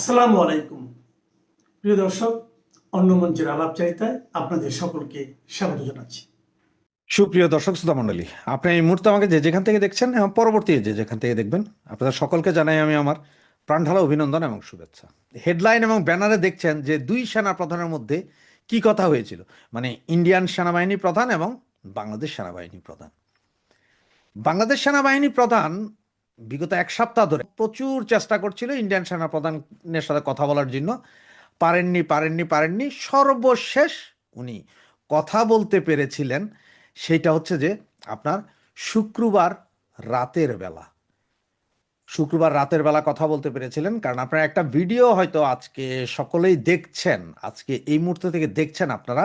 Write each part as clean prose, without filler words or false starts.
আসসালামু আলাইকুম প্রিয় দর্শক, অন্য মঞ্চের আলাপচারিতায় আপনাদের সকলকে স্বাগত জানাচ্ছি। সুপ্রিয় দর্শক শ্রোতা মণ্ডলী, আপনি এই মুহূর্তে আমাকে যে যেখান থেকে দেখছেন এবং পরবর্তী যে যেখান থেকে দেখবেন, আপনাদের সকলকে জানাই আমি আমার প্রাণঢালা অভিনন্দন এবং শুভেচ্ছা। হেডলাইন এবং ব্যানারে দেখছেন যে দুই সেনা প্রধানের মধ্যে কি কথা হয়েছিল, মানে ইন্ডিয়ান সেনাবাহিনী প্রধান এবং বাংলাদেশ সেনাবাহিনী প্রধান। বাংলাদেশ সেনাবাহিনী প্রধান বিগত এক সপ্তাহ ধরে প্রচুর চেষ্টা করছিল ইন্ডিয়ান সেনা প্রধানের সাথে কথা বলার জন্য, পারেননি। সর্বশেষ উনি কথা বলতে পেরেছিলেন, সেটা হচ্ছে যে আপনার শুক্রবার রাতের বেলা কথা বলতে পেরেছিলেন। কারণ আপনারা একটা ভিডিও হয়তো আজকে সকলেই দেখছেন, আজকে এই মুহূর্ত থেকে দেখছেন আপনারা,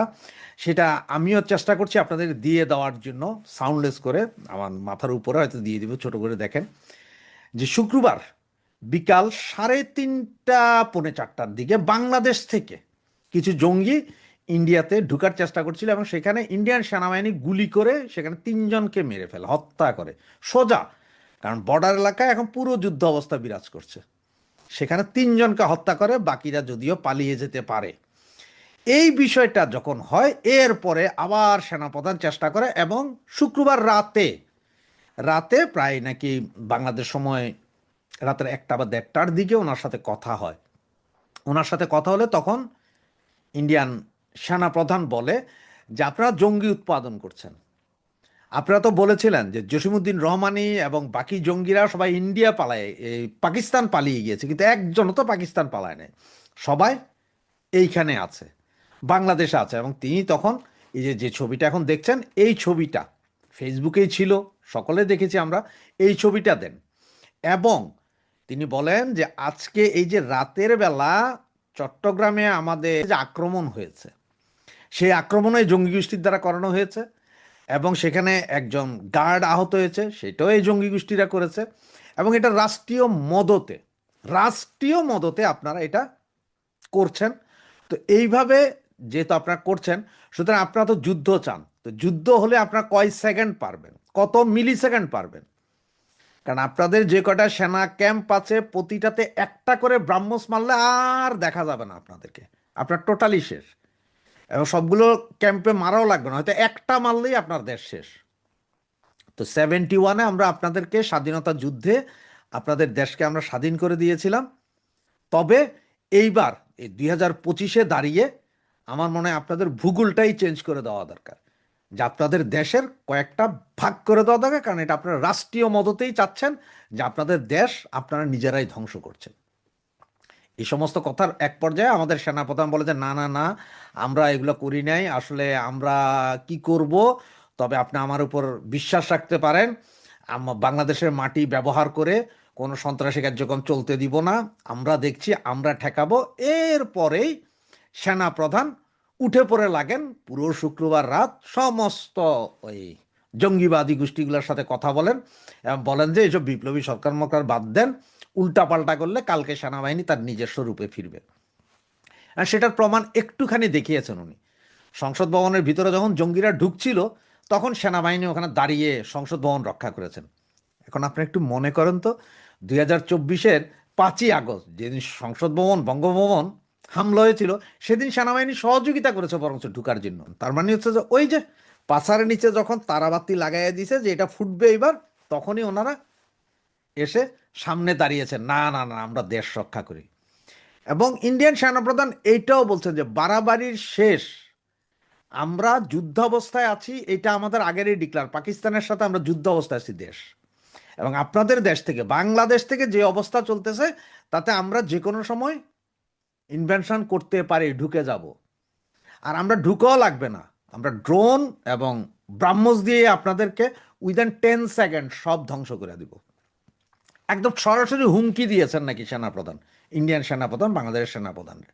সেটা আমিও চেষ্টা করছি আপনাদের দিয়ে দেওয়ার জন্য সাউন্ডলেস করে, আমার মাথার উপরে হয়তো দিয়ে দিব, ছোট করে দেখেন যে শুক্রবার বিকাল 3:30 পৌনে 4টার দিকে বাংলাদেশ থেকে কিছু জঙ্গি ইন্ডিয়াতে ঢুকার চেষ্টা করছিল এবং সেখানে ইন্ডিয়ান সেনাবাহিনী গুলি করে সেখানে 3জনকে মেরে ফেলে, হত্যা করে সোজা। কারণ বর্ডার এলাকায় এখন পুরো যুদ্ধ অবস্থা বিরাজ করছে, সেখানে 3জনকে হত্যা করে, বাকিরা যদিও পালিয়ে যেতে পারে। এই বিষয়টা যখন হয়, এরপরে আবার সেনাপ্রধান চেষ্টা করে এবং শুক্রবার রাতে প্রায় নাকি বাংলাদেশ সময় রাতের 1টা বা 1:30টার দিকে ওনার সাথে কথা হয়। ওনার সাথে কথা হলে তখন ইন্ডিয়ান সেনাপ্রধান বলে যে আপনারা জঙ্গি উৎপাদন করছেন, আপনারা তো বলেছিলেন যে জসিমউদ্দিন রহমানি এবং বাকি জঙ্গিরা সবাই ইন্ডিয়া পালায়, এই পাকিস্তান পালিয়ে গিয়েছে, কিন্তু একজনও তো পাকিস্তান পালায় নাই, সবাই এইখানে আছে, বাংলাদেশে আছে। এবং তিনি তখন এই যে ছবিটা এখন দেখছেন, এই ছবিটা ফেসবুকেই ছিল, সকলে দেখেছি আমরা, এই ছবিটা দেন। এবং তিনি বলেন যে আজকে এই যে রাতের বেলা চট্টগ্রামে আমাদের যে আক্রমণ হয়েছে, সেই আক্রমণে জঙ্গি গোষ্ঠীর দ্বারা করানো হয়েছে এবং সেখানে একজন গার্ড আহত হয়েছে, সেটাও এই জঙ্গি গোষ্ঠীরা করেছে। এবং এটা রাষ্ট্রীয় মদতে আপনারা এটা করছেন। তো এইভাবে যেহেতু আপনারা করছেন, সুতরাং আপনারা তো যুদ্ধ চান, তো যুদ্ধ হলে আপনারা কয় সেকেন্ড পারবেন, কত মিলি সেকেন্ড পারবেন? কারণ আপনাদের যে কটা সেনা ক্যাম্প আছে প্রতিটাতে একটা করে ব্রাহ্মস মারলে আর দেখা যাবে না আপনাদেরকে, আপনার টোটালি শেষ। এবং সবগুলো ক্যাম্পে মারাও লাগবে না, হয়তো একটা মারলেই আপনার দেশ শেষ। তো 71-এ আমরা আপনাদেরকে স্বাধীনতা যুদ্ধে আপনাদের দেশকে আমরা স্বাধীন করে দিয়েছিলাম। তবে এইবার এই 2025-এ দাঁড়িয়ে আমার মনে হয় আপনাদের ভূগোলটাই চেঞ্জ করে দেওয়া দরকার, যে আপনাদের দেশের কয়েকটা ভাগ করে দেওয়া দরকার। কারণ এটা আপনারা রাষ্ট্রীয় মদতেই চাচ্ছেন যে আপনাদের দেশ আপনারা নিজেরাই ধ্বংস করছেন। এই সমস্ত কথার এক পর্যায়ে আমাদের সেনাপ্রধান বলে যে না না না, আমরা এগুলো করি নাই, আসলে আমরা কি করব, তবে আপনি আমার উপর বিশ্বাস রাখতে পারেন, বাংলাদেশের মাটি ব্যবহার করে কোনো সন্ত্রাসী কার্যক্রম চলতে দিব না, আমরা দেখছি, আমরা ঠেকাবো। এরপরেই সেনাপ্রধান উঠে পড়ে লাগেন পুরো শুক্রবার রাত সমস্ত ওই জঙ্গিবাদী গোষ্ঠীগুলোর সাথে কথা বলেন এবং বলেন যে এইসব বিপ্লবী সরকার মরকার বাদ দেন, উল্টাপাল্টা করলে কালকে সেনাবাহিনী তার নিজস্ব রূপে ফিরবে। আর সেটার প্রমাণ একটুখানি দেখিয়েছেন উনি। সংসদ ভবনের ভিতরে যখন জঙ্গিরা ঢুকছিল, তখন সেনাবাহিনী ওখানে দাঁড়িয়ে সংসদ ভবন রক্ষা করেছেন। এখন আপনি একটু মনে করেন তো, 2024-এর 5ই আগস্ট যেদিন সংসদ ভবন বঙ্গভবন হামলা হয়েছিল, সেদিন সেনাবাহিনী সহযোগিতা করেছে বরঞ্চ ঢুকার জন্য। তার মানে হচ্ছে যে ওই যে পাছারের নিচে যখন তারাবাতি লাগাইয়া দিছে যে এটা ফুটবে এবার, তখনই ওনারা এসে সামনে দাঁড়িয়েছেন, না না না আমরা দেশ রক্ষা করি। এবং ইন্ডিয়ান সেনাপ্রধান এইটাও বলছেন যে বাড়াবাড়ির শেষ, আমরা যুদ্ধ অবস্থায় আছি, এটা আমাদের আগেরই ডিক্লার, পাকিস্তানের সাথে আমরা যুদ্ধ অবস্থায় আছি দেশ। এবং আপনাদের দেশ থেকে, বাংলাদেশ থেকে যে অবস্থা চলতেছে, তাতে আমরা যে কোনো সময় ইনভেনশন করতে পারি, ঢুকে যাব। আর আমরা ঢুকেও লাগবে না, আমরা ড্রোন এবং ব্রাহ্মস দিয়ে আপনাদেরকে উইদিন 10 সেকেন্ড সব ধ্বংস করে দিব। একদম সরাসরি হুমকি দিয়েছেন নাকি সেনাপ্রধান, ইন্ডিয়ান সেনাপ্রধান বাংলাদেশের সেনাপ্রধানের।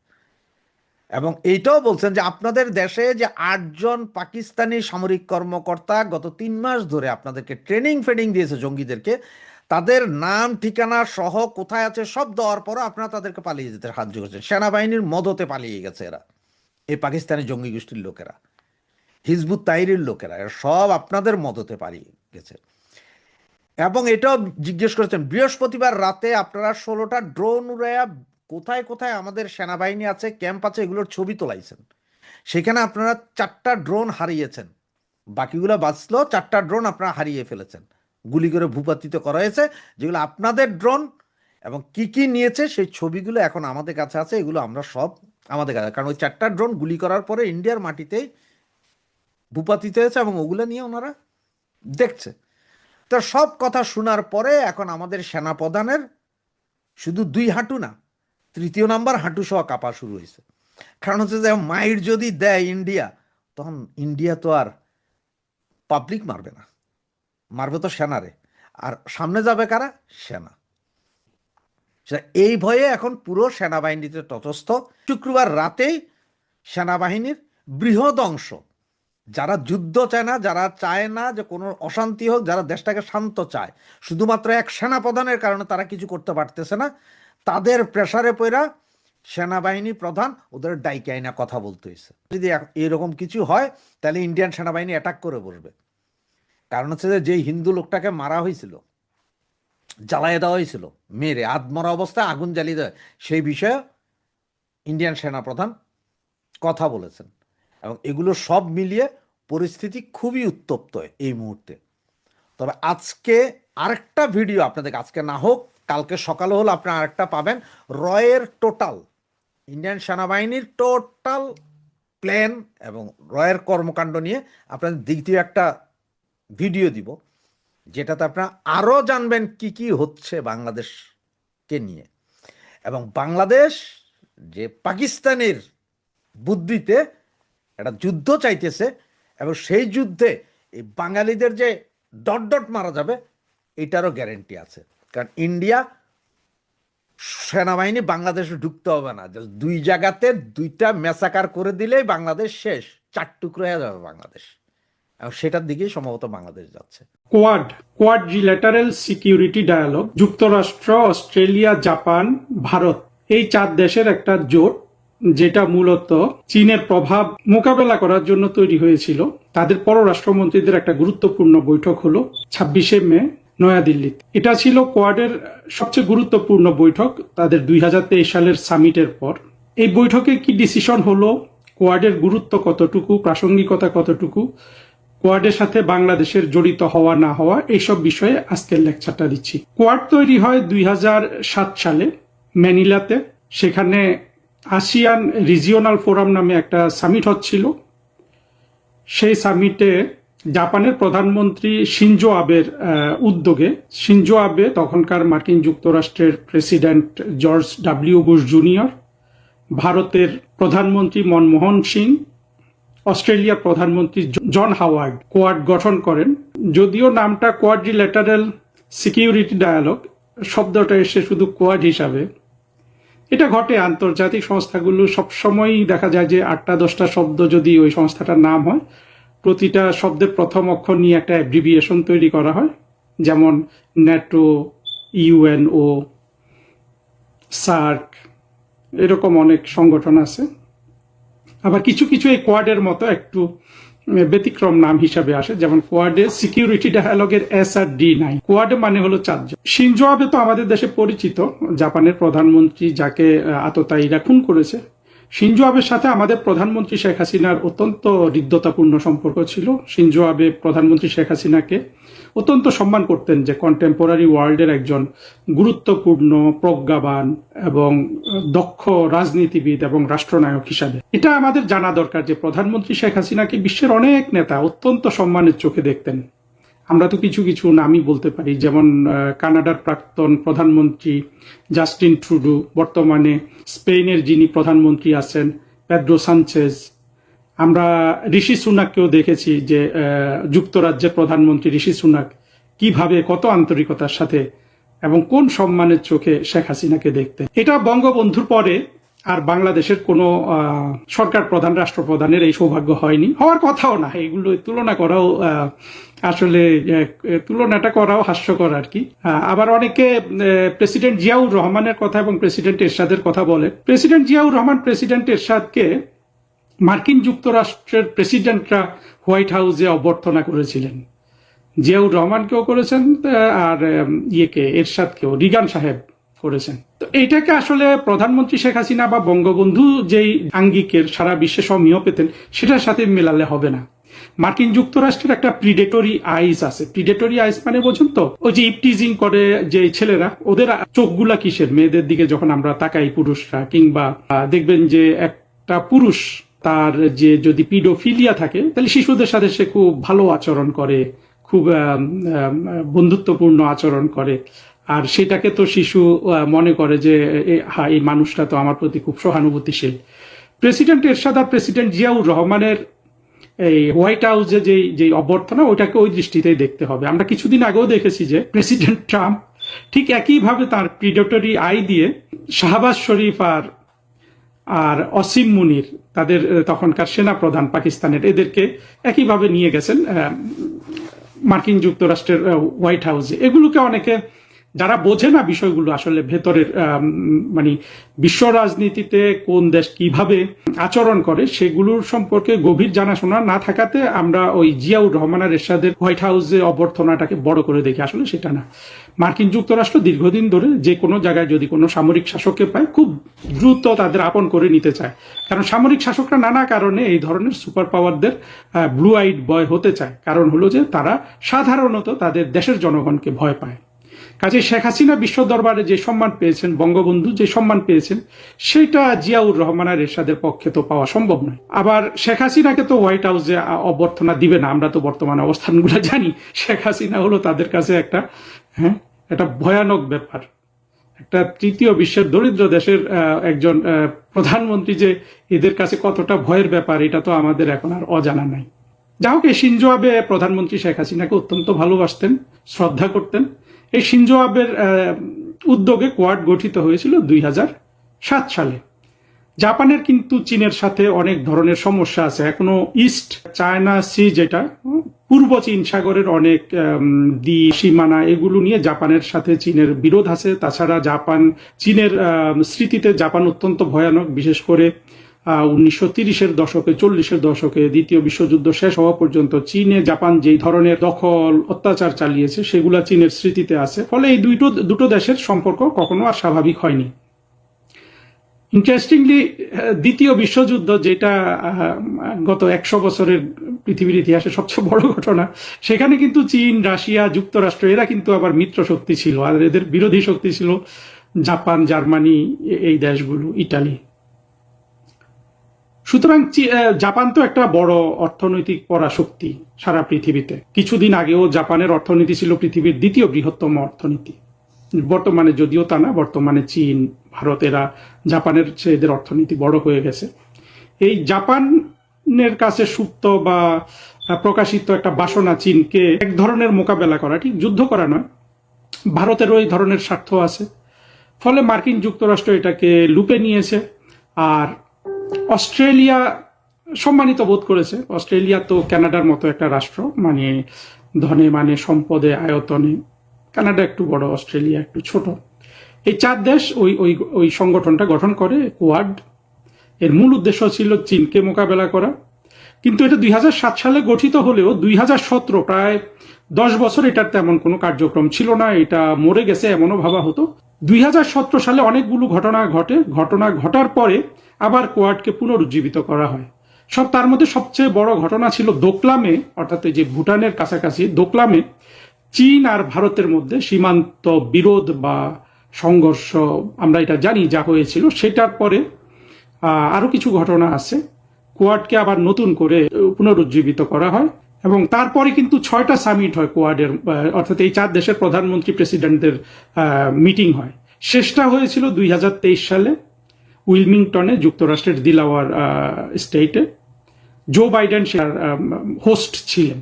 এবং এইটাও বলছেন যে আপনাদের দেশে যে 8জন পাকিস্তানি সামরিক কর্মকর্তা গত 3 মাস ধরে আপনাদেরকে ট্রেনিং ফেনিং দিয়েছে জঙ্গিদেরকে, তাদের নাম ঠিকানা সহ কোথায় আছে সব দেওয়ার পরও আপনারা তাদেরকে পালিয়ে যেতে সাহায্য করছেন। সেনাবাহিনীর মদতে পালিয়ে গেছে এরা, এই পাকিস্তানি জঙ্গি গোষ্ঠীর লোকেরা, হিজবুত তাহরির লোকেরা, এরা সব আপনাদের মদতে পালিয়ে গেছে। এবং এটাও জিজ্ঞেস করেছেন বৃহস্পতিবার রাতে আপনারা 16টা ড্রোন উড়াইয়া কোথায় কোথায় আমাদের সেনাবাহিনী আছে, ক্যাম্প আছে, এগুলোর ছবি তোলাইছেন। সেখানে আপনারা 4টা ড্রোন হারিয়েছেন, বাকিগুলো বাঁচলো, 4টা ড্রোন আপনারা হারিয়ে ফেলেছেন, গুলি করে ভূপাতিত করা হয়েছে, যেগুলো আপনাদের ড্রোন। এবং কি কি নিয়েছে সেই ছবিগুলো এখন আমাদের কাছে আছে, এগুলো আমরা সব আমাদের কাছে, কারণ ওই 4টা ড্রোন গুলি করার পরে ইন্ডিয়ার মাটিতেই ভূপাতিত হয়েছে এবং ওগুলো নিয়ে ওনারা দেখছে। তো সব কথা শোনার পরে এখন আমাদের সেনাপ্রধানের শুধু 2 হাঁটু না, 3য় নাম্বার হাঁটু সহ কাঁপা শুরু হয়েছে। কারণ হচ্ছে যে মাইর যদি দেয় ইন্ডিয়া, তখন ইন্ডিয়া তো আর পাবলিক মারবে না, মারবে তো সেনারে। আর সামনে যাবে কারা? সেনা। এই ভয়ে এখন পুরো সেনাবাহিনীতে তটস্থ। শুক্রবার রাতেই সেনাবাহিনীর বৃহৎ অংশ, যারা যুদ্ধ চায় না, যারা চায় না যে কোনো অশান্তি হোক, যারা দেশটাকে শান্ত চায়, শুধুমাত্র এক সেনাপ্রধানের কারণে তারা কিছু করতে পারতেছে না, তাদের প্রেসারে পড়া সেনাবাহিনী প্রধান ওদের ডাইকে আইনা কথা বলতে হয়েছে। যদি এরকম কিছু হয় তাহলে ইন্ডিয়ান সেনাবাহিনী অ্যাটাক করে বসবে। কারণ হচ্ছে যে যেই হিন্দু লোকটাকে মারা হয়েছিল, জ্বালাইয়ে দেওয়া হয়েছিল, মেরে আধমরা অবস্থায় আগুন জ্বালিয়ে দেওয়া, সেই বিষয়ে ইন্ডিয়ান সেনাপ্রধান কথা বলেছেন। এবং এগুলো সব মিলিয়ে পরিস্থিতি খুবই উত্তপ্ত এই মুহূর্তে। তবে আজকে আরেকটা ভিডিও আপনাদের, আজকে না হোক কালকে সকালে হলে আপনারা আরেকটা পাবেন, রয়ের টোটাল, ইন্ডিয়ান সেনাবাহিনীর টোটাল প্ল্যান এবং রয়ের কর্মকাণ্ড নিয়ে আপনাদের দ্বিতীয় একটা ভিডিও দিব, যেটাতে আপনারা আরও জানবেন কি কি হচ্ছে বাংলাদেশকে নিয়ে। এবং বাংলাদেশ যে পাকিস্তানের বুদ্ধিতে একটা যুদ্ধ চাইতেছে, এবং সেই যুদ্ধে এই বাঙালিদের যে ডট ডট মারা যাবে এটারও গ্যারেন্টি আছে। কারণ ইন্ডিয়া সেনাবাহিনী বাংলাদেশে ঢুকতে হবে না, 2 জায়গাতে 2টা ম্যাসাকার করে দিলেই বাংলাদেশ শেষ, 4 টুকরো হয়ে যাবে বাংলাদেশ। এবং সেটার দিকেই সম্ভবত বাংলাদেশ যাচ্ছে। কোয়াড্রিল্যাটারাল সিকিউরিটি ডায়ালগ, যুক্তরাষ্ট্র, অস্ট্রেলিয়া, জাপান, ভারত, এই 4 দেশের একটা জোট, যেটা মূলত চীনের প্রভাব মোকাবেলা করার জন্য তৈরি হয়েছিল। তাদের পররাষ্ট্রমন্ত্রীদের একটা গুরুত্বপূর্ণ বৈঠক হলো 26শে মে নয়াদিল্লিতে। এটা ছিল কোয়াডের সবচেয়ে গুরুত্বপূর্ণ বৈঠক তাদের 2023 সালের সামিটের পর। এই বৈঠকে কি ডিসিশন হলো, কোয়াডের গুরুত্ব কতটুকু, প্রাসঙ্গিকতা কতটুকু, কোয়াডের সাথে বাংলাদেশের জড়িত হওয়া না হওয়া, এইসব বিষয়ে আজকের লেকচারটা দিচ্ছি। কোয়াড তৈরি হয় 2007 সালে ম্যানিলাতে। সেখানে আসিয়ান রিজিওনাল ফোরাম নামে একটা সামিট হচ্ছিল। সেই সামিটে জাপানের প্রধানমন্ত্রী শিনজো আবের উদ্যোগে, শিনজো আবে তখনকার মার্কিন যুক্তরাষ্ট্রের president George W Bush junior, ভারতের প্রধানমন্ত্রী মনমোহন সিং, অস্ট্রেলিয়ার প্রধানমন্ত্রী জন হাওয়ার্ড কোয়াড গঠন করেন। যদিও নামটা কোয়াড্রিল্যাটারাল সিকিউরিটি ডায়ালগ, শব্দটা এসে শুধু কোয়াড হিসাবে। এটা ঘটে আন্তর্জাতিক সংস্থাগুলো সবসময়ই দেখা যায় যে 8টা-10টা শব্দ যদি ওই সংস্থাটার নাম হয়, প্রতিটা শব্দের প্রথম অক্ষর নিয়ে একটা অ্যাব্রিভিয়েশন তৈরি করা হয়। যেমন ন্যাটো, ইউএনও, সার্ক, এরকম অনেক সংগঠন আছে। আবার কিছু কিছু এই কোয়াডের মতো একটু ব্যতিক্রম নাম হিসাবে আসে, যেমন কোয়াডে সিকিউরিটি ডায়ালগের এস আর ডি নাই। কোয়াডে মানে হলো 4 জন। শিনজো আবে তো আমাদের দেশে পরিচিত, জাপানের প্রধানমন্ত্রী, যাকে আততায়ীরা খুন করেছে। শিনজো আবের সাথে আমাদের প্রধানমন্ত্রী শেখ হাসিনার অত্যন্ত হৃদ্যতাপূর্ণ সম্পর্ক ছিল। শিনজো আবে প্রধানমন্ত্রী শেখ হাসিনাকে অত্যন্ত সম্মান করতেন, যে কন্টেম্পোরারি ওয়ার্ল্ডের একজন গুরুত্বপূর্ণ, প্রজ্ঞাবান এবং দক্ষ রাজনীতিবিদ এবং রাষ্ট্রনায়ক হিসাবে। এটা আমাদের জানা দরকার যে প্রধানমন্ত্রী শেখ হাসিনাকে বিশ্বের অনেক নেতা অত্যন্ত সম্মানের চোখে দেখতেন। আমরা তো কিছু কিছু নামই বলতে পারি, যেমন কানাডার প্রাক্তন প্রধানমন্ত্রী জাস্টিন ট্রুডো, বর্তমানে স্পেনের যিনি প্রধানমন্ত্রী আছেন পেদ্রো সানচেজ। আমরা ঋষি সুনাককেও দেখেছি, যে যুক্তরাজ্যের প্রধানমন্ত্রী ঋষি সুনাক কিভাবে কত আন্তরিকতার সাথে এবং কোন সম্মানের চোখে শেখ হাসিনাকে দেখতেন। এটা বঙ্গবন্ধুর পরে আর বাংলাদেশের কোনো সরকার প্রধান, রাষ্ট্রপ্রধানের এই সৌভাগ্য হয়নি, হওয়ার কথাও না। এগুলো তুলনা করাও আসলে তুলনাটা করাও হাস্যকর আর কি। আবার অনেকে প্রেসিডেন্ট জিয়াউর রহমানের কথা এবং প্রেসিডেন্ট এরশাদের কথা বলে। প্রেসিডেন্ট জিয়াউর রহমান প্রেসিডেন্ট এরশাদকে মার্কিন যুক্তরাষ্ট্রের প্রেসিডেন্টরা হোয়াইট হাউসে অভ্যর্থনা করেছিলেন। জিয়াউর রহমানকেও করেছেন, আর এরশাদকেও, রিগান সাহেব করেছেন। তো এইটাকে আসলে প্রধানমন্ত্রী শেখ হাসিনা বা বঙ্গবন্ধু যেই আঙ্গিকের সারা বিশ্বে সমীহ পেতেন সেটার সাথে মেলালে হবে না। মার্কিন যুক্তরাষ্ট্রের একটা প্রিডেটরি আইস আছে। প্রিডেটরি আইস মানে বোঝেন তো, ওই যে ইপটিজিং করে যে ছেলেরা, ওদের চোখগুলা কিসের, মেয়েদের দিকে যখন আমরা তাকাই পুরুষরা, কিংবা দেখবেন যে একটা পুরুষ তার যে যদি পিডোফিলিয়া থাকে তাহলে শিশুদের সাথে সে খুব ভালো আচরণ করে, খুব বন্ধুত্বপূর্ণ আচরণ করে, আর সেটাকে তো শিশু মনে করে যে হ্যাঁ এই মানুষটা তো আমার প্রতি খুব সহানুভূতিশীল। প্রেসিডেন্ট এরশাদ আর প্রেসিডেন্ট জিয়াউর রহমানের এই হোয়াইট হাউসে যে অভ্যর্থনা, ওইটাকে ওই দৃষ্টিতেই দেখতে হবে। আমরা কিছুদিন আগেও দেখেছি যে প্রেসিডেন্ট ট্রাম্প ঠিক একইভাবে তার প্রিডেটরি আই দিয়ে শাহবাজ শরীফ আর অসীম মুনির, তাদের তখনকার সেনাপ্রধান পাকিস্তানের, এদেরকে একইভাবে নিয়ে গেছেন মার্কিন যুক্তরাষ্ট্রের হোয়াইট হাউসে। এগুলোকে অনেকে যারা বোঝে না বিষয়গুলো আসলে ভেতরের মানে বিশ্ব রাজনীতিতে কোন দেশ কিভাবে আচরণ করে সেগুলোর সম্পর্কে গভীর জানাশোনা না থাকাতে আমরা ওই জিয়াউর রহমান আর এরশাদের হোয়াইট হাউসে অভ্যর্থনাটাকে বড় করে দেখি, আসলে সেটা না। মার্কিন যুক্তরাষ্ট্র দীর্ঘদিন ধরে যে কোনো জায়গায় যদি কোনো সামরিক শাসককে পায় খুব দ্রুত তাদের আপন করে নিতে চায়, কারণ সামরিক শাসকরা নানা কারণে এই ধরনের সুপার পাওয়ারদের ব্লু আইড বয় হতে চায়। কারণ হলো যে তারা সাধারণত তাদের দেশের জনগণকে ভয় পায়। কাজে শেখ হাসিনা বিশ্ব দরবারে যে সম্মান পেয়েছেন, বঙ্গবন্ধু যে সম্মান পেয়েছেন, সেটা জিয়াউর রহমান আর এরশাদের পক্ষে তো পাওয়া সম্ভব নয়। আবার শেখ হাসিনাকে তো হোয়াইট হাউসে অভ্যর্থনা দিবে না, আমরা তো বর্তমান অবস্থানগুলো জানি। শেখ হাসিনা হলো তাদের কাছে একটা ভয়ানক ব্যাপার। একটা তৃতীয় বিশ্বের দরিদ্র দেশের একজন প্রধানমন্ত্রী যে এদের কাছে কতটা ভয়ের ব্যাপার, এটা তো আমাদের এখন আর অজানা নাই। যা হোক, এই শিনজো আবে প্রধানমন্ত্রী শেখ হাসিনাকে অত্যন্ত ভালোবাসতেন, শ্রদ্ধা করতেন। এই শিনজো আবের উদ্যোগে কোয়াড গঠিত হয়েছিল 2007 সালে। জাপানের কিন্তু চীনের সাথে অনেক ধরনের সমস্যা আছে এখনো। ইস্ট চায়না সি, যেটা পূর্ব চীন সাগরের অনেক দ্বীপ সীমানা, এগুলো নিয়ে জাপানের সাথে চীনের বিরোধ আছে। তাছাড়া চীনের স্মৃতিতে জাপান অত্যন্ত ভয়ানক, বিশেষ করে 1930-এর দশকে, 40-এর দশকে, দ্বিতীয় বিশ্বযুদ্ধ শেষ হওয়া পর্যন্ত চীনে জাপান যেই ধরনের দখল অত্যাচার চালিয়েছে সেগুলা চীনের স্মৃতিতে আছে। ফলে এই দুটো দেশের সম্পর্ক কখনো আর স্বাভাবিক হয়নি। ইন্টারেস্টিংলি, দ্বিতীয় বিশ্বযুদ্ধ, যেটা গত 100 বছরের পৃথিবীর ইতিহাসে সবচেয়ে বড় ঘটনা, সেখানে কিন্তু চীন, রাশিয়া, যুক্তরাষ্ট্র এরা কিন্তু আবার মিত্র শক্তি ছিল, আর এদের বিরোধী শক্তি ছিল জাপান, জার্মানি, এই দেশগুলো, ইটালি। সুতরাং জাপান তো একটা বড় অর্থনৈতিক পরাশক্তি সারা পৃথিবীতে। কিছুদিন আগেও জাপানের অর্থনীতি ছিল পৃথিবীর দ্বিতীয় বৃহত্তম অর্থনীতি। বর্তমানে যদিও তা না, বর্তমানে চীন, ভারত এরা জাপানের চেয়ে এদের অর্থনীতি বড় হয়ে গেছে। এই জাপানের কাছে সুপ্ত বা প্রকাশিত একটা বাসনা চীনকে এক ধরনের মোকাবেলা করা, ঠিক যুদ্ধ করা নয়, ভারতেরও এই ধরনের স্বার্থ আছে। ফলে মার্কিন যুক্তরাষ্ট্র এটাকে লুপে নিয়েছে। আর অস্ট্রেলিয়া সম্মানিত বোধ করেছে। অস্ট্রেলিয়া তো কানাডার মতো একটা রাষ্ট্র, মানে ধনে, মানে সম্পদে, আয়তনে কানাডা একটু বড়, অস্ট্রেলিয়া একটু ছোট। এই 4 দেশ ওই সংগঠনটা গঠন করে, কোয়াড। এর মূল উদ্দেশ্য ছিল চীনকে মোকাবেলা করা। কিন্তু এটা 2007 সালে গঠিত হলেও 2017, প্রায় 10 বছর এটার তেমন কোনো কার্যক্রম ছিল না, এটা মরে গেছে এমনও ভাবা হতো। 2017 সালে অনেকগুলো ঘটনা ঘটার পরে আবার কোয়াডকে পুনরুজ্জীবিত করা হয়। তার মধ্যে সবচেয়ে বড় ঘটনা ছিল দোকলামে, অর্থাৎ এই যে ভুটানের কাছাকাছি দোকলামে চীন আর ভারতের মধ্যে সীমান্ত বিরোধ বা সংঘর্ষ, আমরা এটা জানি যা হয়েছিল। সেটার পরে আরো কিছু ঘটনা আছে, কোয়াডকে আবার নতুন করে পুনরুজ্জীবিত করা হয়। এবং তারপরে কিন্তু 6টা সামিট হয় কোয়াডের, অর্থাৎ এই 4 দেশের প্রধানমন্ত্রী প্রেসিডেন্টদের মিটিং হয়। শেষটা হয়েছিল 2023 সালে উইলমিংটনে, যুক্তরাষ্ট্রের দিলাওয়ার স্টেটে। জো বাইডেন সেটার হোস্ট ছিলেন,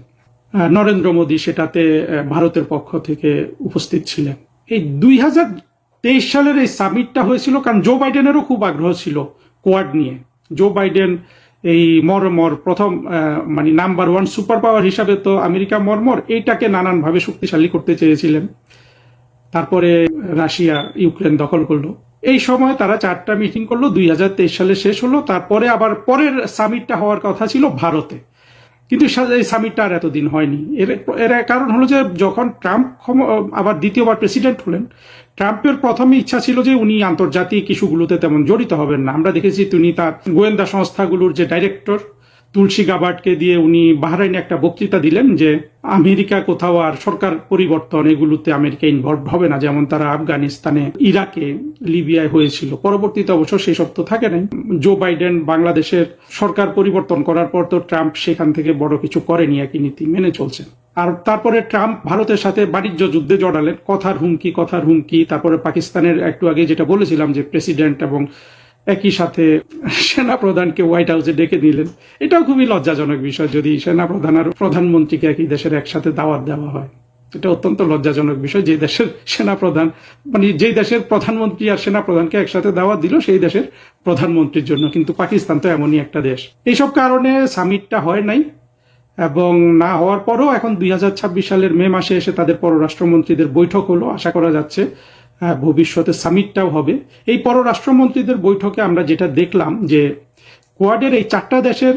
নরেন্দ্র মোদী সেটাতে ভারতের পক্ষ থেকে উপস্থিত ছিলেন। এই 2023 সালের এই সামিটটা হয়েছিল কারণ জো বাইডেনেরও খুব আগ্রহ ছিল কোয়াড নিয়ে। জো বাইডেন এই মরমর প্রথম, মানে নাম্বার 1 সুপার পাওয়ার হিসাবে তো আমেরিকা মরমর, এইটাকে নানানভাবে শক্তিশালী করতে চেয়েছিলেন। তারপরে রাশিয়া ইউক্রেন দখল করলো। এই সময় তারা 4টা মিটিং করলো, 2023 সালে শেষ হলো। তারপরে আবার পরের সামিটটা হওয়ার কথা ছিল ভারতে। কিন্তু এই সামিটটা আর এতদিন হয়নি। এর কারণ হলো যে যখন ট্রাম্প আবার দ্বিতীয়বার প্রেসিডেন্ট হলেন, ট্রাম্পের প্রথমে ইচ্ছা ছিল যে উনি আন্তর্জাতিক ইস্যুগুলোতে তেমন জড়িত হবেন না। আমরা দেখেছি তিনি তার গোয়েন্দা সংস্থাগুলোর যে ডাইরেক্টর তুলসী গাবার্ডকে দিয়ে উনি বাহরাইনে একটা বক্তৃতা দিলেন যে আমেরিকা কোথাও আর সরকার পরিবর্তন এগুলোতে আমেরিকা ইনভলভ হবে না, যেমন তারা আফগানিস্তানে, ইরাকে, লিবিয়ায় হয়েছিল। পরবর্তীতে অবশ্য সেই সব তো থাকে নাই। জো বাইডেন বাংলাদেশের সরকার পরিবর্তন করার পর তো ট্রাম্প সেখান থেকে বড় কিছু করেনি, একই নীতি মেনে চলছেন। আর তারপরে ট্রাম্প ভারতের সাথে বাণিজ্য যুদ্ধে জড়ালেন, কথার হুমকি। তারপরে পাকিস্তানের একটু আগে যেটা বলেছিলাম যে প্রেসিডেন্ট এবং একই সাথে সেনা প্রধানকে হোয়াইট হাউসে ডেকে নিলেন। এটাও খুবই লজ্জাজনক বিষয়, যদি সেনা প্রধান আর প্রধানমন্ত্রীকে একই দেশের একসাথে দাওয়াত দেওয়া হয়। এটা অত্যন্ত লজ্জাজনক বিষয়। যে দেশের সেনা প্রধান, মানে যেই দেশের প্রধানমন্ত্রী আর সেনা প্রধানকে একসাথে দাওয়াত দিল সেই দেশের প্রধানমন্ত্রীর জন্য, কিন্তু পাকিস্তান তো এমনই একটা দেশ। এইসব কারণে সামিটটা হয় নাই, এবং না হওয়ার পরও এখন 2026 সালের মে মাসে এসে তাদের পররাষ্ট্রমন্ত্রীদের বৈঠক হলো। আশা করা যাচ্ছে ভবিষ্যতে সামিটটাও হবে। এই পররাষ্ট্রমন্ত্রীদের বৈঠকে আমরা যেটা দেখলাম যে কোয়াডের এই 4টা দেশের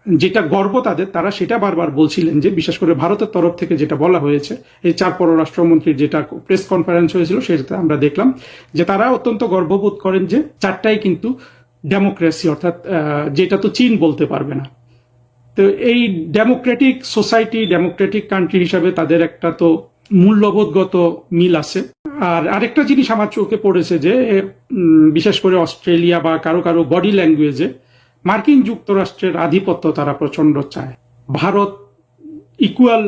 যেটা গর্ব তাদের, তারা সেটা বারবার বলছিলেন যে, বিশেষ করে ভারতের তরফ থেকে যেটা বলা হয়েছে, এই 4 পররাষ্ট্রমন্ত্রীর যেটা প্রেস কনফারেন্স হয়েছিল সেটাতে আমরা দেখলাম যে তারা অত্যন্ত গর্ববোধ করেন যে 4টাই কিন্তু ডেমোক্রেসি, অর্থাৎ যেটা তো চীন বলতে পারবে না। তো এই ডেমোক্রেটিক সোসাইটি, ডেমোক্রেটিক কান্ট্রি হিসাবে তাদের একটা তো মূল্যবোধগত মিল আছে। আর আরেকটা জিনিস আমার চোখে পড়েছে যে বিশেষ করে অস্ট্রেলিয়া বা কারো বডি ল্যাঙ্গুয়েজে মার্কিন যুক্তরাষ্ট্রের আধিপত্য তারা প্রচন্ড চায়, ভারত ইকুয়াল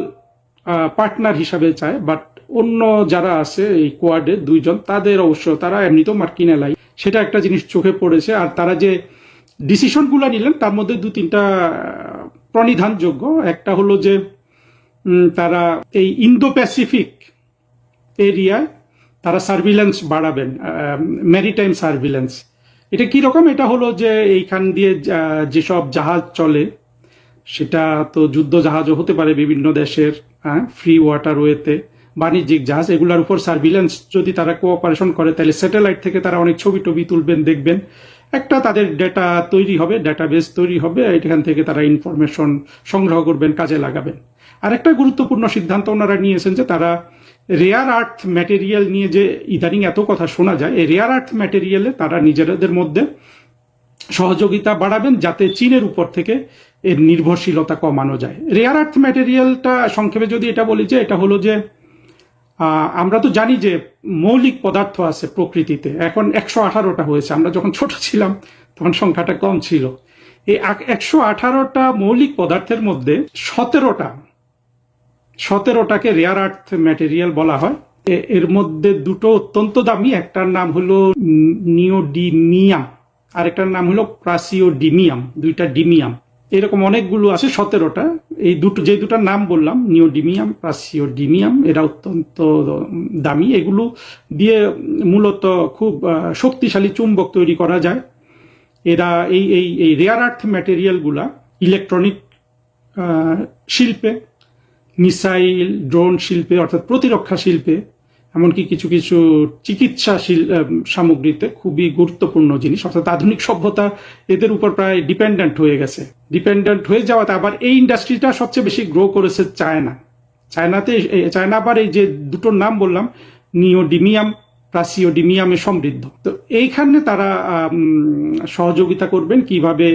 পার্টনার হিসাবে চায়। বাট অন্য যারা আছে এই কোয়াডে 2 জন, তাদের অবশ্য তারা এমনিতেও মার্কিন এলাই, সেটা একটা জিনিস চোখে পড়েছে। আর তারা যে ডিসিশনগুলো নিলেন তার মধ্যে 2-3টা প্রণিধানযোগ্য। একটা হলো যে তারা এই ইন্দো প্যাসিফিক এরিয়ায় তারা সার্ভিলেন্স বাড়াবেন, ম্যারিটাইম সার্ভিলেন্স। এটা কিরকম? এটা হলো যে এইখান দিয়ে যেসব জাহাজ চলে, সেটা তো যুদ্ধ জাহাজও হতে পারে বিভিন্ন দেশের, ফ্রি ওয়াটারওয়েতে বাণিজ্যিক জাহাজ, এগুলোর উপর সার্ভিলেন্স যদি তারা কোঅপারেশন করে তাহলে স্যাটেলাইট থেকে তারা অনেক ছবি তুলবেন, দেখবেন। একটা তাদের ডেটা তৈরি হবে, ডেটাবেস তৈরি হবে, এখান থেকে তারা ইনফরমেশন সংগ্রহ করবেন, কাজে লাগাবেন। আর একটা গুরুত্বপূর্ণ সিদ্ধান্ত ওনারা নিয়েছেন যে তারা রেয়ার আর্থ ম্যাটেরিয়াল নিয়ে যে ইদানিং এত কথা শোনা যায়, এই রেয়ার আর্থ ম্যাটেরিয়ালে তারা নিজেদের মধ্যে সহযোগিতা বাড়াবেন যাতে চীনের উপর থেকে এর নির্ভরশীলতা কমানো যায়। রেয়ার আর্থ ম্যাটেরিয়ালটা সংক্ষেপে যদি এটা বলি যে এটা হলো যে আমরা তো জানি যে মৌলিক পদার্থ আছে প্রকৃতিতে, এখন 118টা হয়েছে। আমরা যখন ছোট ছিলাম তখন সংখ্যাটা কম ছিল। এই 118টা মৌলিক পদার্থের মধ্যে 17টাকে রেয়ার আর্থ ম্যাটেরিয়াল বলা হয়। এর মধ্যে 2টো অত্যন্ত দামি, একটার নাম হলো নিওডিমিয়াম আর একটার নাম হলো প্রাসিওডিমিয়াম, 2টা ডিমিয়াম। এরকম অনেকগুলো আছে, 17টা। এই যে দুটার নাম বললাম, নিওডিমিয়াম, প্রাসিওডিমিয়াম, এরা অত্যন্ত দামি। এগুলো দিয়ে মূলত খুব শক্তিশালী চুম্বক তৈরি করা যায়। এরা এই রেয়ার আর্থ ম্যাটেরিয়ালগুলা ইলেকট্রনিক শিল্পে, মিসাইল, ড্রোন শিল্পে, অর্থাৎ প্রতিরক্ষা শিল্পে, এমনকি কিছু কিছু চিকিৎসা সামগ্রীতে খুবই গুরুত্বপূর্ণ জিনিস। অর্থাৎ আধুনিক সভ্যতা এদের উপর প্রায় ডিপেন্ডেন্ট হয়ে গেছে। ডিপেন্ডেন্ট হয়ে যাওয়াতে আবার এই ইন্ডাস্ট্রিটা সবচেয়ে বেশি গ্রো করেছে চায়না আবার এই যে দুটোর নাম বললাম, নিওডিমিয়াম, প্রাসিওডিমিয়ামে সমৃদ্ধ। তো এইখানে তারা সহযোগিতা করবেন কিভাবে,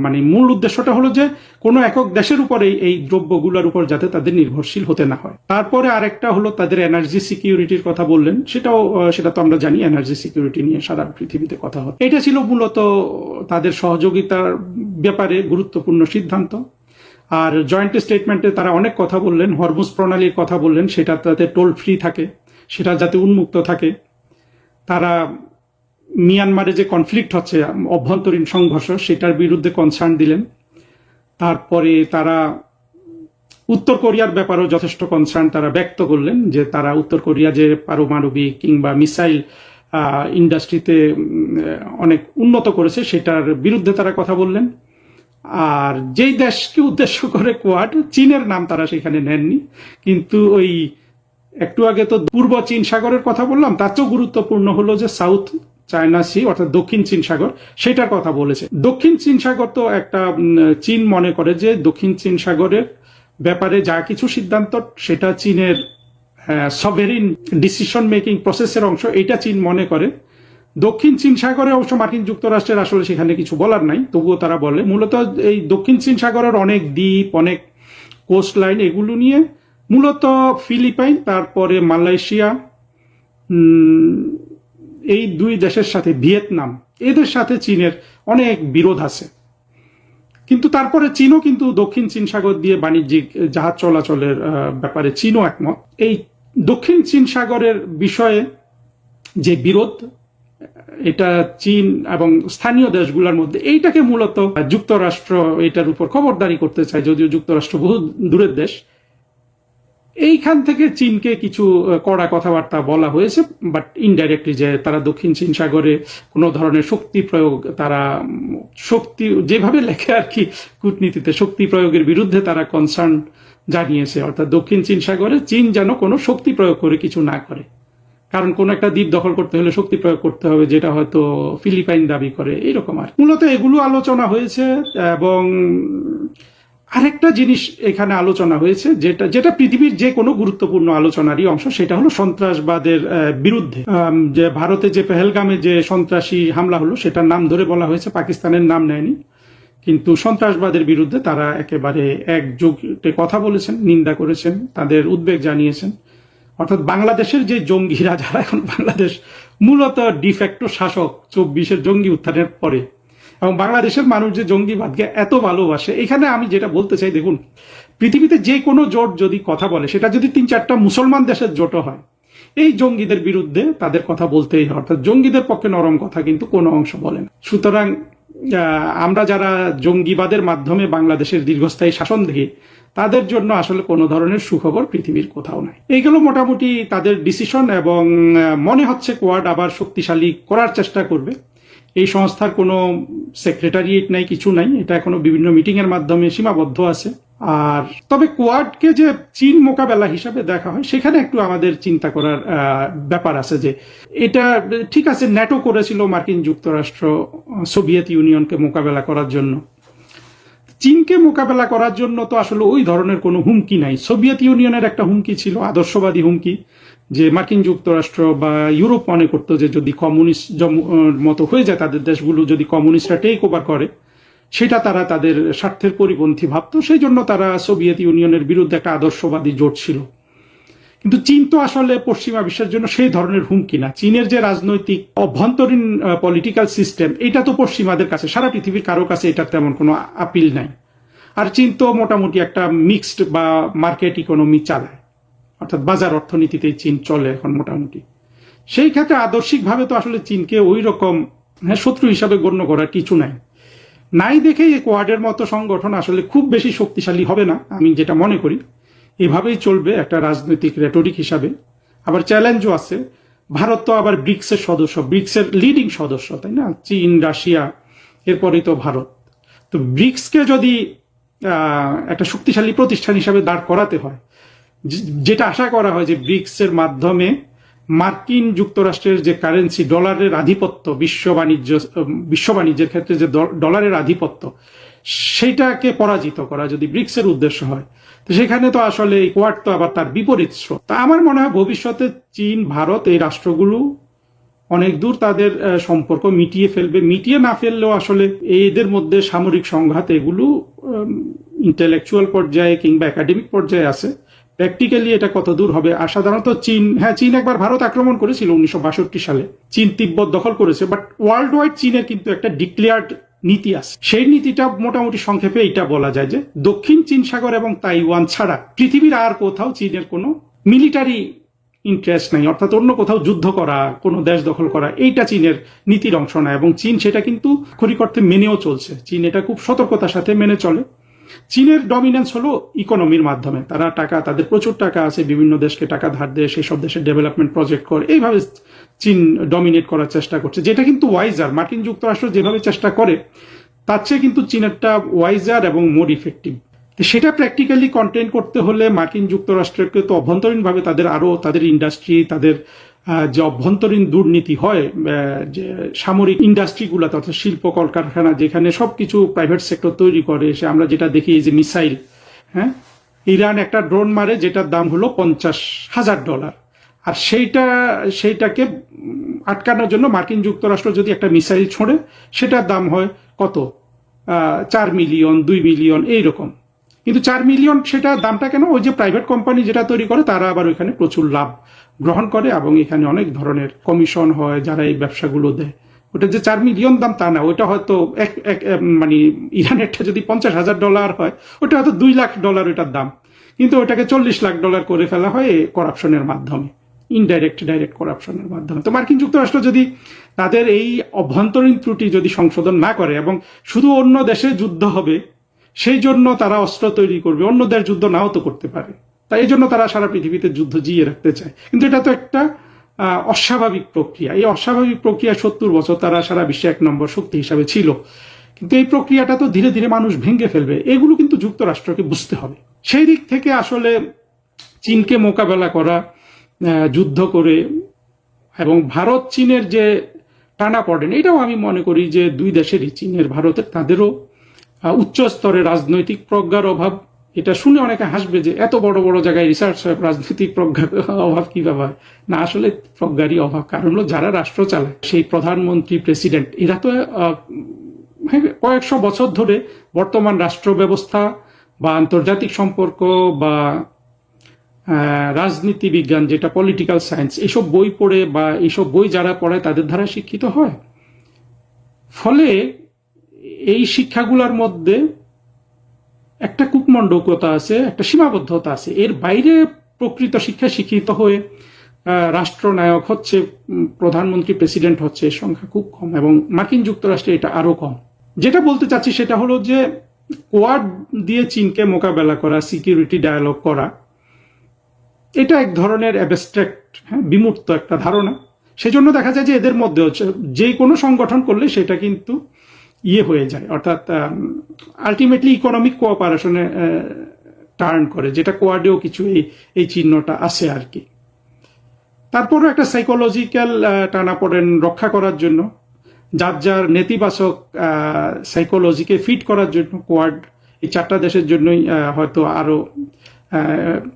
মানে মূল উদ্দেশ্যটা হলো যে কোনো একক দেশের উপরে এই দ্রব্যগুলোর উপর যাতে তাদের নির্ভরশীল হতে না হয়। তারপরে আরেকটা হলো তাদের এনার্জি সিকিউরিটির কথা বললেন, সেটা তো আমরা জানি, এনার্জি সিকিউরিটি নিয়ে সারা পৃথিবীতে কথা হয়। এটা ছিল মূলত তাদের সহযোগিতার ব্যাপারে গুরুত্বপূর্ণ সিদ্ধান্ত। আর জয়েন্ট স্টেটমেন্টে তারা অনেক কথা বললেন, হরমুজ প্রণালীর কথা বললেন, সেটা তাতে টোল ফ্রি থাকে, সেটা যাতে উন্মুক্ত থাকে। তারা মিয়ানমারে যে কনফ্লিক্ট হচ্ছে, অভ্যন্তরীণ সংঘর্ষ, সেটার বিরুদ্ধে কনসার্ন দিলেন। তারপরে তারা উত্তর কোরিয়ার ব্যাপারেও যথেষ্ট কনসার্ন তারা ব্যক্ত করলেন, যে তারা উত্তর কোরিয়া যে পারমাণবিক কিংবা মিসাইল ইন্ডাস্ট্রিতে অনেক উন্নত করেছে সেটার বিরুদ্ধে তারা কথা বললেন। আর যেই দেশকে উদ্দেশ্য করে কোয়াড, চীনের নাম তারা সেখানে নেননি, কিন্তু ওই একটু আগে তো পূর্ব চীন সাগরের কথা বললাম, তার চেয়েও গুরুত্বপূর্ণ হলো যে সাউথ চায়না সি অর্থাৎ দক্ষিণ চীন সাগর সেটার কথা বলেছে। দক্ষিণ চীন সাগর তো একটা চীন মনে করে যে দক্ষিণ চীন সাগরের ব্যাপারে যা কিছু সিদ্ধান্ত সেটা চীনের সভেরিন ডিসিশন মেকিং প্রসেসের অংশ, এটা চীন মনে করে। দক্ষিণ চীন সাগরে অবশ্য মার্কিন যুক্তরাষ্ট্রের আসলে সেখানে কিছু বলার নাই, তবুও তারা বলে মূলত এই দক্ষিণ চীন সাগরের অনেক দ্বীপ, অনেক কোস্ট লাইন, এগুলো নিয়ে মূলত ফিলিপাইন, তারপরে মালয়েশিয়া, এই দুই দেশের সাথে ভিয়েতনাম, এদের সাথে চীনের অনেক বিরোধ আছে। কিন্তু তারপরে চীনও কিন্তু দক্ষিণ চীন সাগর দিয়ে বাণিজ্যিক জাহাজ চলাচলের ব্যাপারে চীনও একমত। এই দক্ষিণ চীন সাগরের বিষয়ে যে বিরোধ, এটা চীন এবং স্থানীয় দেশগুলোর মধ্যে, এইটাকে মূলত যুক্তরাষ্ট্র এটার উপর খবরদারি করতে চায়, যদিও যুক্তরাষ্ট্র বহু দূরের দেশ। এইখান থেকে চীনকে কিছু কড়া কথাবার্তা বলা হয়েছে, বাট ইনডাইরেক্টলি, যে তারা দক্ষিণ চীন সাগরে কোনো ধরনের শক্তি প্রয়োগ, তারা শক্তি যেভাবে লেখে আর কি কূটনীতিতে, শক্তি প্রয়োগের বিরুদ্ধে তারা কনসার্ন জানিয়েছে। অর্থাৎ দক্ষিণ চীন সাগরে চীন যেন কোনো শক্তি প্রয়োগ করে কিছু না করে, কারণ কোন একটা দ্বীপ দখল করতে হলে শক্তি প্রয়োগ করতে হবে, যেটা হয়তো ফিলিপাইন দাবি করে, এইরকম আর। মূলত এগুলো আলোচনা হয়েছে। এবং আরেকটা জিনিস এখানে আলোচনা হয়েছে, যেটা পৃথিবীর যে কোনো গুরুত্বপূর্ণ আলোচনারই অংশ, সেটা হলো সন্ত্রাসবাদের বিরুদ্ধে। যে ভারতে যে পেহেলগামে যে সন্ত্রাসী হামলা হলো, সেটার নাম ধরে বলা হয়েছে, পাকিস্তানের নাম নেয়নি, কিন্তু সন্ত্রাসবাদের বিরুদ্ধে তারা একেবারে একযোগে কথা বলেছেন, নিন্দা করেছেন, তাদের উদ্বেগ জানিয়েছেন। অর্থাৎ বাংলাদেশের যে জঙ্গিরা, যারা এখন বাংলাদেশ মূলত ডিফ্যাক্টো শাসক 24-এর জঙ্গি উত্থানের পরে, এবং বাংলাদেশের মানুষ যে জঙ্গিবাদকে এত ভালোবাসে, এখানে আমি যেটা বলতে চাই, দেখুন, পৃথিবীতে যে কোনো জোট যদি কথা বলে, সেটা যদি 3-4টা মুসলমান দেশের জোটও হয়, এই জঙ্গিদের বিরুদ্ধে তাদের কথা বলতেই হয়। অর্থাৎ জঙ্গিদের পক্ষে নরম কথা কিন্তু কোনো অংশ বলে না। সুতরাং আমরা যারা জঙ্গিবাদের মাধ্যমে বাংলাদেশের দীর্ঘস্থায়ী শাসন দেখি, তাদের জন্য আসলে কোনো ধরনের সুখবর পৃথিবীর কোথাও নাই। এইগুলো মোটামুটি তাদের ডিসিশন, এবং মনে হচ্ছে কোয়াড আবার শক্তিশালী করার চেষ্টা করবে। এই সংস্থার কোনো সেক্রেটারিয়েট নাই, কিছু নাই, এটা এখনো বিভিন্ন মিটিং এর মাধ্যমে সীমাবদ্ধ আছে। আর তবে কোয়াডকে যে চীন মোকাবেলা হিসাবে দেখা হয়, সেখানে একটু আমাদের চিন্তা করার ব্যাপার আছে। যে এটা ঠিক আছে, ন্যাটো করেছিল মার্কিন যুক্তরাষ্ট্র সোভিয়েত ইউনিয়নকে মোকাবেলা করার জন্য, চীনকে মোকাবেলা করার জন্য তো আসলে ওই ধরনের কোনো হুমকি নাই। সোভিয়েত ইউনিয়নের একটা হুমকি ছিল, আদর্শবাদী হুমকি, যে মার্কিন যুক্তরাষ্ট্র বা ইউরোপ মনে করতো যে যদি কমিউনিস্ট মতো হয়ে যায় তাদের দেশগুলো, যদি কমিউনিস্টরা টেক ওভার করে, সেটা তারা তাদের স্বার্থের পরিপন্থী ভাবতো, সেই জন্য তারা সোভিয়েত ইউনিয়নের বিরুদ্ধে একটা আদর্শবাদী জোট ছিল। কিন্তু চীন তো আসলে পশ্চিমা বিশ্বের জন্য সেই ধরনের হুমকি না। চীনের যে রাজনৈতিক অভ্যন্তরীণ পলিটিক্যাল সিস্টেম, এটা তো পশ্চিমাদের কাছে, সারা পৃথিবীর কারো কাছে এটার তেমন কোনো আপিল নাই। আর চীন তো মোটামুটি একটা মিক্সড বা মার্কেট ইকোনমি চালায়, অর্থাৎ বাজার অর্থনীতিতেই চীন চলে এখন মোটামুটি। সেই ক্ষেত্রে আদর্শিকভাবে তো আসলে চীনকে ওই রকম শত্রু হিসাবে গণ্য করার কিছু নাই দেখেই এই কোয়াডের মতো সংগঠন আসলে খুব বেশি শক্তিশালী হবে না, আমি যেটা মনে করি। এভাবেই চলবে একটা রাজনৈতিক রেটরিক হিসাবে। আবার চ্যালেঞ্জও আছে। ভারত তো আবার ব্রিক্সের সদস্য, ব্রিক্সের লিডিং সদস্য, তাই না? চীন, রাশিয়া, এরপরেই তো ভারত। তো ব্রিক্সকে যদি একটা শক্তিশালী প্রতিষ্ঠান হিসাবে দাঁড় করাতে হয়, যেটা আশা করা হয় যে ব্রিক্সের মাধ্যমে মার্কিন যুক্তরাষ্ট্রের যে কারেন্সি, ডলারের আধিপত্য, বিশ্ব বাণিজ্যের ক্ষেত্রে যে ডলারের আধিপত্য, সেটাকে পরাজিত করা যদি ব্রিক্সের উদ্দেশ্য হয়, তো সেখানে তো আসলে এই কোয়াড তো আবার তার বিপরীত স্রোত। তা আমার মনে হয় ভবিষ্যতে চীন, ভারত, এই রাষ্ট্রগুলো অনেক দূর তাদের সম্পর্ক মিটিয়ে ফেলবে। মিটিয়ে না ফেললেও আসলে এদের মধ্যে সামরিক সংঘাত, এগুলো ইন্টেলেকচুয়াল পর্যায়ে কিংবা একাডেমিক পর্যায়ে আছে। প্র্যাকটিক্যালি এটা কত দূর হবে? আর সাধারণত চীন একবার ভারত আক্রমণ করেছিল 1962 সালে, চীন তিব্বত দখল করেছে, বাট ওয়ার্ল্ড ওয়াইড চীনের কিন্তু একটা ডিক্লেয়ার্ড নীতি আছে। সেই নীতিটা মোটামুটি সংক্ষেপে এটা বলা যায় যে দক্ষিণ চীন সাগর এবং তাইওয়ান ছাড়া পৃথিবীর আর কোথাও চীনের কোনো মিলিটারি ইন্টারেস্ট নাই, অর্থাৎ অন্য কোথাও যুদ্ধ করা, কোনো দেশ দখল করা, এইটা চীনের নীতির অংশ না। এবং চীন সেটা কিন্তু আক্ষরিক অর্থে মেনেও চলছে। চীন এটা খুব সতর্কতার সাথে মেনে চলে। চীনের ডমিনেন্স হলো ইকোনমির মাধ্যমে, তারা টাকা, তাদের প্রচুর টাকা আছে, বিভিন্ন দেশকে টাকা ধার দেয়, সেই সব দেশের ডেভেলপমেন্ট প্রজেক্ট করে, এইভাবে চীন ডমিনেট করার চেষ্টা করছে, যেটা কিন্তু ওয়াইজার। মার্কিন যুক্তরাষ্ট্র যেভাবে চেষ্টা করে, তার চেয়ে কিন্তু চীনেরটা ওয়াইজার এবং মোর ইফেক্টিভ। সেটা প্র্যাকটিক্যালি কন্টেইন করতে হলে মার্কিন যুক্তরাষ্ট্রকে তো অভ্যন্তরীণভাবে তাদের ইন্ডাস্ট্রি, তাদের যে অভ্যন্তরীণ দুর্নীতি হয়, যে সামরিক ইন্ডাস্ট্রিগুলোতে অর্থাৎ শিল্প কলকারখানা যেখানে সবকিছু প্রাইভেট সেক্টর তৈরি করে, সে আমরা যেটা দেখি এই যে মিসাইল, হ্যাঁ, ইরান একটা ড্রোন মারে যেটার দাম হলো $50,000, আর সেইটাকে আটকানোর জন্য মার্কিন যুক্তরাষ্ট্র যদি একটা মিসাইল ছোঁড়ে সেটার দাম হয় কত, 4 মিলিয়ন, 2 মিলিয়ন এইরকম। কিন্তু 4 মিলিয়ন সেটা দামটা কেন, ওই যে প্রাইভেট কোম্পানি যেটা তৈরি করে তারা আবার ওইখানে প্রচুর লাভ গ্রহণ করে এবং এখানে অনেক ধরনের কমিশন হয় যারা এই ব্যবসাগুলো দেয়। ওটা যে 4 মিলিয়ন দাম তা না, ওটা হয়তো মানে ইরানেরটা যদি $50,000 হয়, ওটা হয়তো $2 লাখ ওটার দাম, কিন্তু ওটাকে $40 লাখ করে ফেলা হয় করাপশনের মাধ্যমে, ইনডাইরেক্ট ডাইরেক্ট করাপশনের মাধ্যমে। তো মার্কিন যুক্তরাষ্ট্র যদি তাদের এই অভ্যন্তরীণ ত্রুটি যদি সংশোধন না করে এবং শুধু অন্য দেশে যুদ্ধ হবে সেই জন্য তারা অস্ত্র তৈরি করবে, অন্যদের যুদ্ধ নাও তো করতে পারে, তাই এই জন্য তারা সারা পৃথিবীতে যুদ্ধ জিয়ে রাখতে চায়। কিন্তু এটা তো একটা অস্বাভাবিক প্রক্রিয়া। এই অস্বাভাবিক প্রক্রিয়া 70 বছর তারা সারা বিশ্বে 1 নম্বর শক্তি হিসাবে ছিল, কিন্তু এই প্রক্রিয়াটা তো ধীরে ধীরে মানুষ ভেঙে ফেলবে, এগুলো কিন্তু যুক্তরাষ্ট্রকে বুঝতে হবে। সেই দিক থেকে আসলে চীনকে মোকাবেলা করা, যুদ্ধ করে, এবং ভারত চীনের যে টানাপড়েন, এটাও আমি মনে করি যে দুই দেশেরই, চীনের ভারতের, তাদেরও উচ্চ স্তরে রাজনৈতিক প্রজ্ঞার অভাব। এটা শুনে অনেকে হাসবে যে এত বড় বড় জায়গায় রিসার্চ হয়, রাজনৈতিক প্রজ্ঞার অভাব কিভাবে হয়? না, আসলে প্রজ্ঞারই অভাব। কারণ হলো যারা রাষ্ট্র চালায়, সেই প্রধানমন্ত্রী, প্রেসিডেন্ট, এরা তো কয়েকশো বছর ধরে বর্তমান রাষ্ট্র ব্যবস্থা বা আন্তর্জাতিক সম্পর্ক বা রাজনীতি বিজ্ঞান, যেটা পলিটিক্যাল সায়েন্স, এইসব বই পড়ে বা এইসব বই যারা পড়ায় তাদের দ্বারা শিক্ষিত হয়। ফলে এই শিক্ষাগুলোর মধ্যে একটা কূপমণ্ডকতা আছে, একটা সীমাবদ্ধতা আছে। এর বাইরে প্রকৃত শিক্ষায় শিক্ষিত হয়ে রাষ্ট্রনায়ক হচ্ছে, প্রধানমন্ত্রী, প্রেসিডেন্ট হচ্ছে, এর সংখ্যা খুব কম, এবং মার্কিন যুক্তরাষ্ট্রে এটা আরো কম। যেটা বলতে চাচ্ছি সেটা হলো যে কোয়াড দিয়ে চীনকে মোকাবেলা করা, সিকিউরিটি ডায়ালগ করা, এটা এক ধরনের অ্যাবস্ট্রাক্ট, বিমূর্ত একটা ধারণা। সেজন্য দেখা যায় যে এদের মধ্যে হচ্ছে যে কোনো সংগঠন করলে সেটা কিন্তু হয়ে যায়, অর্থাৎ আলটিমেটলি ইকোনমিক কোঅপারেশনে টার্ন করে, যেটা কোয়াডেও কিছু এই চিহ্নটা আছে আর কি। তারপরও একটা সাইকোলজিক্যাল টানাপোড়েন রক্ষা করার জন্য, যার যার নেতিবাচক সাইকোলজিকে ফিট করার জন্য কোয়াড এই 4টা দেশের জন্যই হয়তো আরো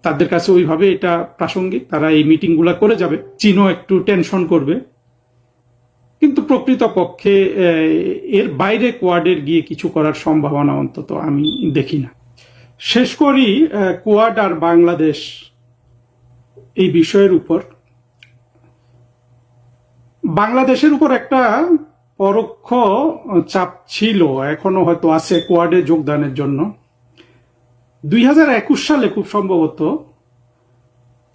তাদের কাছে ওইভাবে এটা প্রাসঙ্গিক, তারা এই মিটিংগুলো করে যাবে। চীনও একটু টেনশন করবে, কিন্তু প্রকৃতপক্ষে এর বাইরে কোয়াডের গিয়ে কিছু করার সম্ভাবনা অন্তত আমি দেখি না। শেষ করি কোয়াড আর বাংলাদেশ এই বিষয়ের উপর। বাংলাদেশের উপর একটা পরোক্ষ চাপ ছিল, এখনো হয়তো আছে, কোয়াডে যোগদানের জন্য। 2021 সালে খুব সম্ভবত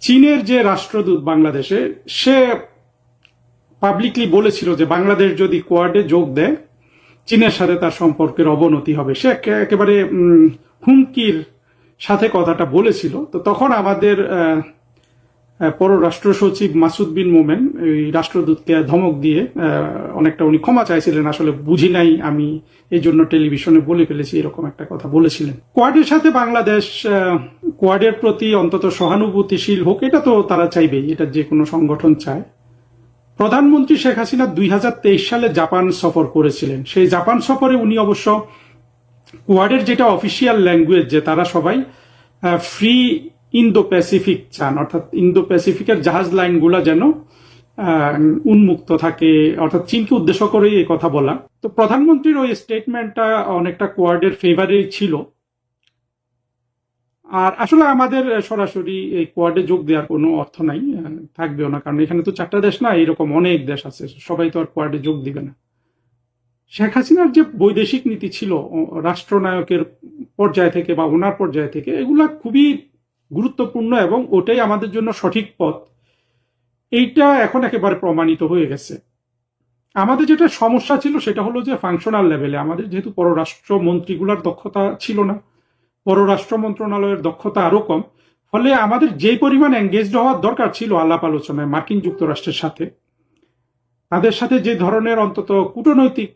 চীনের যে রাষ্ট্রদূত বাংলাদেশে, সে পাবলিকলি বলেছিল যে বাংলাদেশ যদি কোয়াডে যোগ দেয় চীনের সাথে তার সম্পর্কের অবনতি হবে। সে একেবারে হুমকির সাথে কথাটা বলেছিল। তো তখন আমাদের পররাষ্ট্র সচিব মাসুদ বিন মোমেন এই রাষ্ট্রদূতকে ধমক দিয়ে অনেকটা উনি ক্ষমা চাইছিলেন, আসলে বুঝি নাই আমি, এই জন্য টেলিভিশনে বলে ফেলেছি, এরকম একটা কথা বলেছিলেন। কোয়াডের সাথে বাংলাদেশ কোয়াডের প্রতি অন্তত সহানুভূতিশীল হোক, এটা তো তারা চাইবেই, এটা যে কোনো সংগঠন চায়। প্রধানমন্ত্রী শেখ হাসিনা 2023 সালে জাপান সফর করেছিলেন। সেই জাপান সফরে উনি অবশ্য কোয়াডের যেটা অফিসিয়াল ল্যাঙ্গুয়েজ, যে তারা সবাই ফ্রি ইন্দো প্যাসিফিক চান, অর্থাৎ ইন্দো প্যাসিফিকের জাহাজ লাইনগুলা যেন উন্মুক্ত থাকে, অর্থাৎ চীনকে উদ্দেশ্য করেই এই কথা বলা। তো প্রধানমন্ত্রীর ওই স্টেটমেন্টটা অনেকটা কোয়াডের ফেভারেই ছিল। আর আসলে আমাদের সরাসরি এই কোয়াডে যোগ দেওয়ার কোনো অর্থ নাই, থাকবেও না, কারণ এখানে তো 4টা দেশ না, এরকম অনেক দেশ আছে, সবাই তো আর কোয়াডে যোগ দিবে না। শেখ হাসিনার যে বৈদেশিক নীতি ছিল রাষ্ট্রনায়কের পর্যায় থেকে বা ওনার পর্যায় থেকে, এগুলা খুবই গুরুত্বপূর্ণ এবং ওটাই আমাদের জন্য সঠিক পথ, এইটা এখন একেবারে প্রমাণিত হয়ে গেছে। আমাদের যেটা সমস্যা ছিল সেটা হলো যে ফাংশনাল লেভেলে আমাদের যেহেতু পররাষ্ট্র মন্ত্রীগুলার দক্ষতা ছিল না, পররাষ্ট্র মন্ত্রণালয়ের দক্ষতা আরো কম, ফলে আমাদের যে পরিমাণ এঙ্গেজড হওয়ার দরকার ছিল আলাপ আলোচনায় মার্কিন যুক্তরাষ্ট্রের সাথে, তাদের সাথে যে ধরনের অন্তত কূটনৈতিক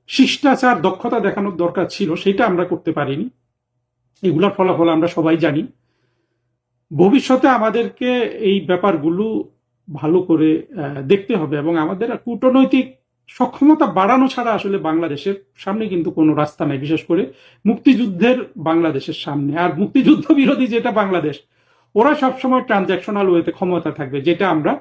শিষ্টাচার দক্ষতা দেখানোর দরকার ছিল, সেটা আমরা করতে পারিনি। এগুলার ফলাফল আমরা সবাই জানি। ভবিষ্যতে আমাদেরকে এই ব্যাপারগুলো ভালো করে দেখতে হবে এবং আমাদের কূটনৈতিক সক্ষমতা বাড়ানো ছাড়া আসলে বাংলাদেশের সামনে কিন্তু কোনো রাস্তা নাই, বিশেষ করে মুক্তিযুদ্ধের বাংলাদেশের সামনে। আর মুক্তিযুদ্ধ বিরোধী যেটা বাংলাদেশ, ওরা সবসময় ট্রানজ্যাকশনাল ওয়েতে ক্ষমতা থাকবে, যেটা আমরা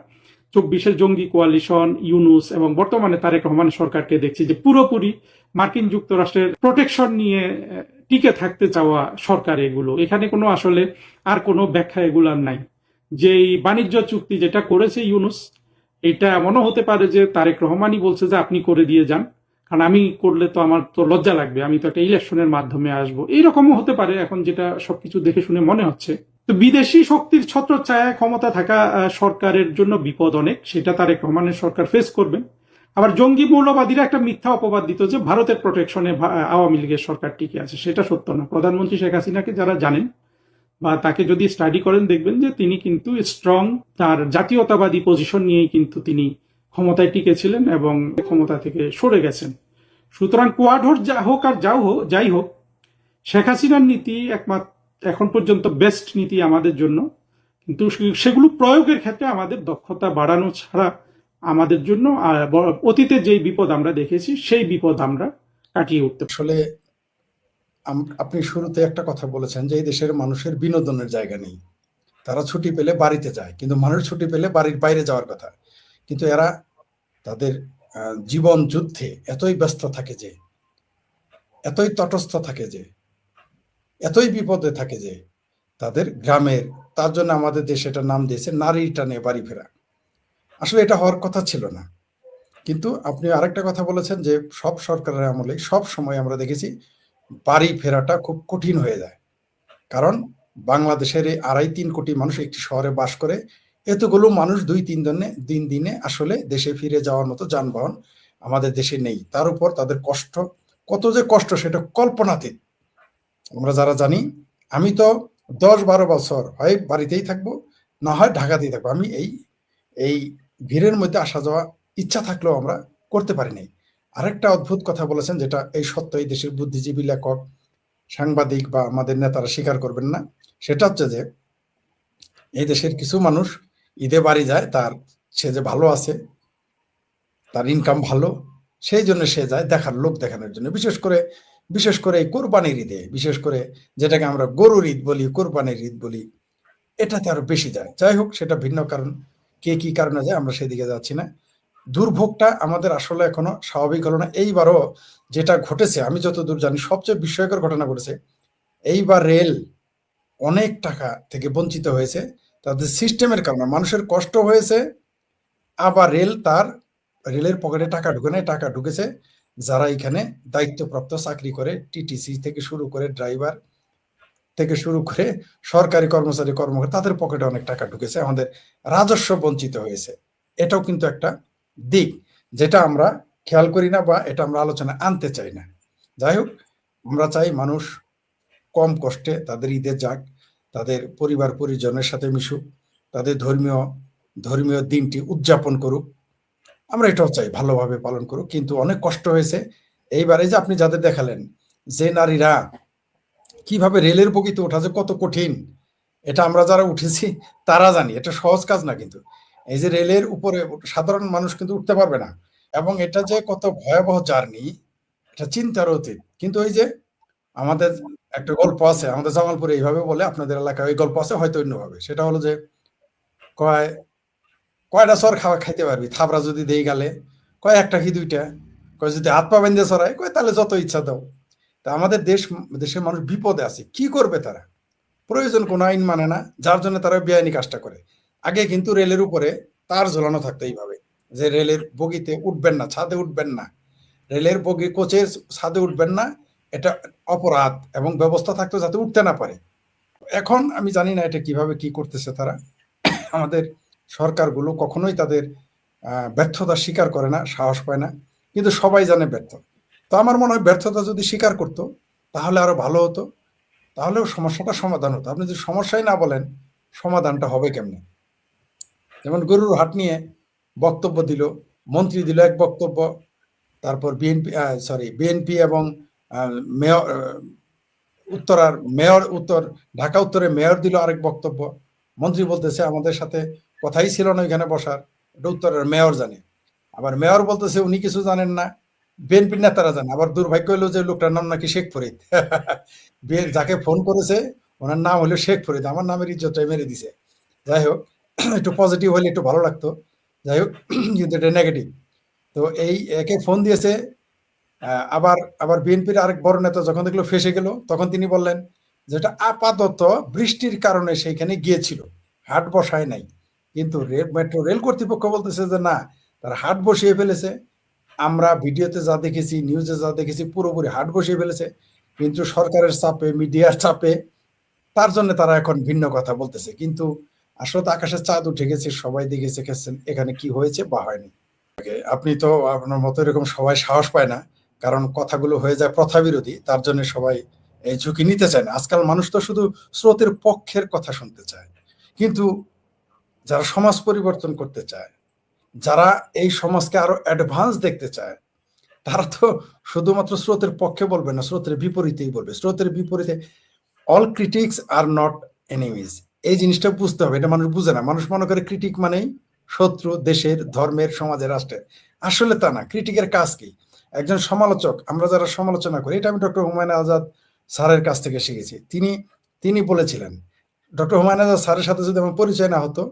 24-এর জঙ্গি কোয়ালিশন, ইউনুস এবং বর্তমানে তারেক রহমানের সরকারকে দেখছি যে পুরোপুরি মার্কিন যুক্তরাষ্ট্রের প্রোটেকশন নিয়ে টিকে থাকতে চাওয়া সরকার এগুলো। এখানে কোনো আসলে আর কোনো ব্যাখ্যা এগুলার নাই। যেই বাণিজ্য চুক্তি যেটা করেছে ইউনুস, এটা এমনও হতে পারে যে তারেক রহমানই বলছে যে আপনি করে দিয়ে যান, কারণ আমি করলে তো আমার তো লজ্জা লাগবে, আমি তো একটা ইলেকশনের মাধ্যমে আসবো, এইরকমও হতে পারে এখন যেটা সবকিছু দেখে শুনে মনে হচ্ছে। তো বিদেশি শক্তির ছত্রছায়ায় ক্ষমতা থাকা সরকারের জন্য বিপদ অনেক, সেটা তারেক রহমানের সরকার ফেস করবেন। আবার জঙ্গি মৌলবাদীরা একটা মিথ্যা অপবাদ দিত যে ভারতের প্রোটেকশনে আওয়ামী লীগের সরকার টিকে আছে, সেটা সত্য না। প্রধানমন্ত্রী শেখ হাসিনাকে যারা জানেন বা তাকে যদি স্টাডি করেন, দেখবেন যে তিনি কিন্তু স্ট্রং, তার জাতীয়তাবাদী পজিশন নিয়েই কিন্তু তিনি ক্ষমতায় টিকেছিলেন এবং ক্ষমতা থেকে সরে গেছেন। সুতরাং কোয়াড হোক আর যাই হোক, শেখ হাসিনার নীতি একমাত্র এখন পর্যন্ত বেস্ট নীতি আমাদের জন্য, কিন্তু সেগুলো প্রয়োগের ক্ষেত্রে আমাদের দক্ষতা বাড়ানো ছাড়া আমাদের জন্য অতীতে যেই বিপদ আমরা দেখেছি সেই বিপদ আমরা কাটিয়ে উঠতে পারি। আসলে আপনি শুরুতে একটা কথা বলেছেন যে এই দেশের মানুষের বিনোদনের জায়গা নেই, তারা ছুটি পেলে বাড়িতে যায়, কিন্তু মানুষ ছুটি পেলে বাড়ির বাইরে যাওয়ার কথা। কিন্তু এরা তাদের জীবন যুদ্ধে এতই ব্যস্ত থাকে যে, এতই তটস্থ থাকে যে, এতই বিপদে থাকে যে তাদের গ্রামের, তার জন্য আমাদের দেশে এটা নাম দিয়েছে নারী টানে বাড়ি ফেরা। আসলে এটা হওয়ার কথা ছিল না। কিন্তু আপনি আরেকটা কথা বলেছেন যে সব সরকারের আমলে সব সময় আমরা দেখেছি বাড়ি ফেরাটা খুব কঠিন হয়ে যায়, কারণ বাংলাদেশের এই 2.5-3 কোটি মানুষ একটি শহরে বাস করে। এতগুলো মানুষ 2-3 দিনে আসলে দেশে ফিরে যাওয়ার মতো যানবাহন আমাদের দেশে নেই। তার উপর তাদের কষ্ট, কত যে কষ্ট সেটা কল্পনাতীত। আমরা যারা জানি, আমি তো 10-12 বছর হয় বাড়িতেই থাকবো, না হয় ঢাকাতেই থাকবো। আমি এই ভিড়ের মধ্যে আসা যাওয়া ইচ্ছা থাকলেও আমরা করতে পারি নাই। আরেকটা অদ্ভুত কথা বলেছেন, যেটা এই সত্য, এই দেশের বুদ্ধিজীবী, লেখক, সাংবাদিক বা আমাদের নেতারা স্বীকার করবেন না। সেটা হচ্ছে যে এই দেশের কিছু মানুষ ঈদে বাড়ি যায়, সে যে ভালো আছে, তার ইনকাম ভালো, সেই জন্য সে যায় দেখার, লোক দেখানোর জন্য। বিশেষ করে এই কোরবানির ঈদে, বিশেষ করে যেটাকে আমরা গরুর ঈদ বলি, কোরবানির ঈদ বলি, এটাতে আরো বেশি যায়। যাই হোক, সেটা ভিন্ন কারণ, কে কি কারণে যায় আমরা সেদিকে যাচ্ছি না। দুর্ভোগটা আমাদের আসলে এখনো স্বাভাবিক হলো না। এইবারও যেটা ঘটেছে, আমি যতদূর জানি সবচেয়ে বিস্ময়কর ঘটনা ঘটেছে। এইবার রেল অনেক টাকা থেকে বঞ্চিত হয়েছে তাদের সিস্টেমের কারণে। মানুষের কষ্ট হয়েছে, আবার রেলের পকেটে টাকা ঢুকে নেয়, টাকা ঢুকেছে যারা এখানে দায়িত্বপ্রাপ্ত চাকরি করে, টিটিসি থেকে শুরু করে, ড্রাইভার থেকে শুরু করে সরকারি কর্মচারী, কর্মকর্তা, তাদের পকেটে অনেক টাকা ঢুকেছে, আমাদের রাজস্ব বঞ্চিত হয়েছে। এটাও কিন্তু একটা দিক যেটা আমরা খেয়াল করি না বা এটা আমরা আলোচনা আনতে চাই না। যাই হোক, আমরা চাই মানুষ কম কষ্টে তাদের ঈদে যাক, তাদের পরিবার পরিজনের সাথে মিশুক, তাদের ধর্মীয় দিনটি উদযাপন করুক। আমরা এটাও চাই ভালোভাবে পালন করুক। কিন্তু অনেক কষ্ট হয়েছে এইবারে, যে আপনি যাদের দেখালেন যে নারীরা কিভাবে রেলের বগিতে ওঠা যে কত কঠিন, এটা আমরা যারা উঠেছি তারা জানি, এটা সহজ কাজ না। কিন্তু এই যে রেলের উপরে সাধারণ মানুষ কিন্তু উঠতে পারবে না, এবং এটা যে কত ভয়াবহ জার্নি, এটা চিন্তার অতীত। কিন্তু ওই যে আমাদের একটা গল্প আছে, আমাদের জামালপুরে এইভাবে বলে, আপনাদের এলাকায় ওই গল্প আছে হয়তো অন্যভাবে। সেটা হলো যে কয়টা চর খাইতে পারবি, থাবরা যদি দেই গেলে, কয় একটা কি দুইটা, কয় যদি হাত পা বেঁধে চড়ায়, কয় তাহলে যত ইচ্ছা দাও। তা আমাদের দেশের মানুষ বিপদে আছে, কি করবে তারা? প্রয়োজন কোনো আইন মানে না, যার জন্য তারা বেআইনি কাজটা করে। আগে কিন্তু রেলের উপরে তার ঝোলানো থাকতো এইভাবে, যে রেলের বগিতে উঠবেন না, ছাদে উঠবেন না, রেলের বগি কোচের ছাদে উঠবেন না, এটা অপরাধ, এবং ব্যবস্থা থাকতো যাতে উঠতে না পারে। এখন আমি জানি না এটা কিভাবে কি করতেছে তারা। আমাদের সরকারগুলো কখনোই তাদের ব্যর্থতা স্বীকার করে না, সাহস পায় না, কিন্তু সবাই জানে ব্যর্থ। তো আমার মনে হয় ব্যর্থতা যদি স্বীকার করতো তাহলে আরো ভালো হতো, তাহলেও সমস্যাটা সমাধান হতো। আপনি যদি সমস্যাই না বলেন, সমাধানটা হবে কেমনে? যেমন গরুর হাট নিয়ে বক্তব্য দিল, মন্ত্রী দিল এক বক্তব্য, তারপর বিএনপি এবং মেয়র ঢাকা উত্তরে মেয়র দিল আরেক বক্তব্য, মন্ত্রী বলতেছে আমাদের সাথে কথাই ছিল না ওইখানে বসার, এটা উত্তরের মেয়র জানে। আবার মেয়র বলতেছে উনি কিছু জানেন না, বিএনপির নেতারা জানে। আবার দুর্ভাগ্য হলো যে লোকটার নাম নাকি শেখ ফরিদ। যাকে ফোন করেছে ওনার নাম হলো শেখ ফরিদ, আমার নামের ইজ্জতটাই মেরে দিছে। যাই হোক, একটু পজিটিভ হলে একটু ভালো লাগতো। যাই হোক, কিন্তু এটা নেগেটিভ। তো এই একে ফোন দিয়েছে। আবার আবার বিএনপির আরেক বড় নেতা যখন দেখলো ফেসে গেল, তখন তিনি বললেন যেটা আপাতত বৃষ্টির কারণে সেইখানে গিয়েছিল, হাট বসায় নাই। কিন্তু মেট্রো রেল কর্তৃপক্ষ বলতেছে যে না, তারা হাট বসিয়ে ফেলেছে। আমরা ভিডিওতে যা দেখেছি, নিউজে যা দেখেছি, পুরোপুরি হাট বসিয়ে ফেলেছে। কিন্তু সরকারের চাপে, মিডিয়ার চাপে, তার জন্য তারা এখন ভিন্ন কথা বলতেছে। কিন্তু আসলে তো আকাশে চাঁদ উঠে গেছে, সবাই দেখেছে এখানে কি হয়েছে বা হয়নি। আপনি তো আপনার মতো এরকম সবাই সাহস পায় না, কারণ কথাগুলো হয়ে যায় প্রথা বিরোধী, তার জন্য সবাই এই ঝুঁকি নিতে চায় না। আজকাল মানুষ তো শুধু স্রোতের পক্ষের কথা শুনতে চায়, কিন্তু যারা সমাজ পরিবর্তন করতে চায়, যারা এই সমাজকে আরো অ্যাডভান্স দেখতে চায়, তারা তো শুধুমাত্র স্রোতের পক্ষে বলবে না, স্রোতের বিপরীতেই বলবে। স্রোতের বিপরীতে all critics are not enemies, এই জিনিসটা বুঝতে হবে। এটা মানুষ বুঝে না। মানুষ মনে করে ক্রিটিক মানেই শত্রু, দেশের, ধর্মের, সমাজের, রাষ্ট্রের। আসলে তা না। ক্রিটিকের কাজ কি? একজন সমালোচক, আমরা যারা সমালোচনা করি, এটা আমি ডক্টর হুমায়ুন আজাদ স্যারের কাছ থেকে শিখেছি। তিনি বলেছিলেন, ডক্টর হুমায়ুন আজাদ স্যারের সাথে যদি আমার পরিচয় না হতো,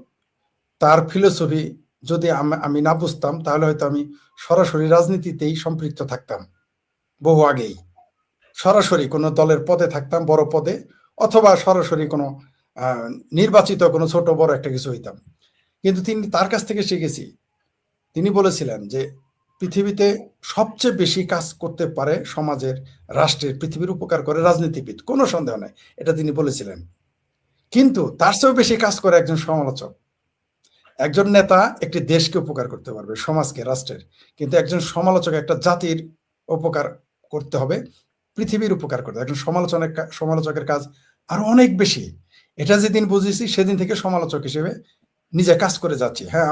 তার ফিলোসফি যদি আমি না বুঝতাম, তাহলে হয়তো আমি সরাসরি রাজনীতিতেই সম্পৃক্ত থাকতাম বহু আগেই। সরাসরি কোনো দলের পদে থাকতাম, বড় পদে, অথবা সরাসরি কোনো নির্বাচিত কোনো ছোট বড় একটা কিছু হইতাম। কিন্তু তার কাছ থেকে শিখেছি, তিনি বলেছিলেন যে পৃথিবীতে সবচেয়ে বেশি কাজ করতে পারে সমাজের, রাষ্ট্রের, পৃথিবীর উপকার করে রাজনীতিবিদ, কোনো সন্দেহ নাই, এটা তিনি বলেছিলেন। কিন্তু তার চেয়েও বেশি কাজ করে একজন সমালোচক। একজন নেতা একটি দেশকে উপকার করতে পারবে, সমাজকে, রাষ্ট্রের, কিন্তু একজন সমালোচক একটা জাতির উপকার করতে হবে, পৃথিবীর উপকার করতে। একজন সমালোচকের কাজ আরো অনেক বেশি। এটা যেদিন বুঝেছি, সেদিন থেকে সমালোচক হিসেবে নিজে কাজ করে যাচ্ছি। হ্যাঁ,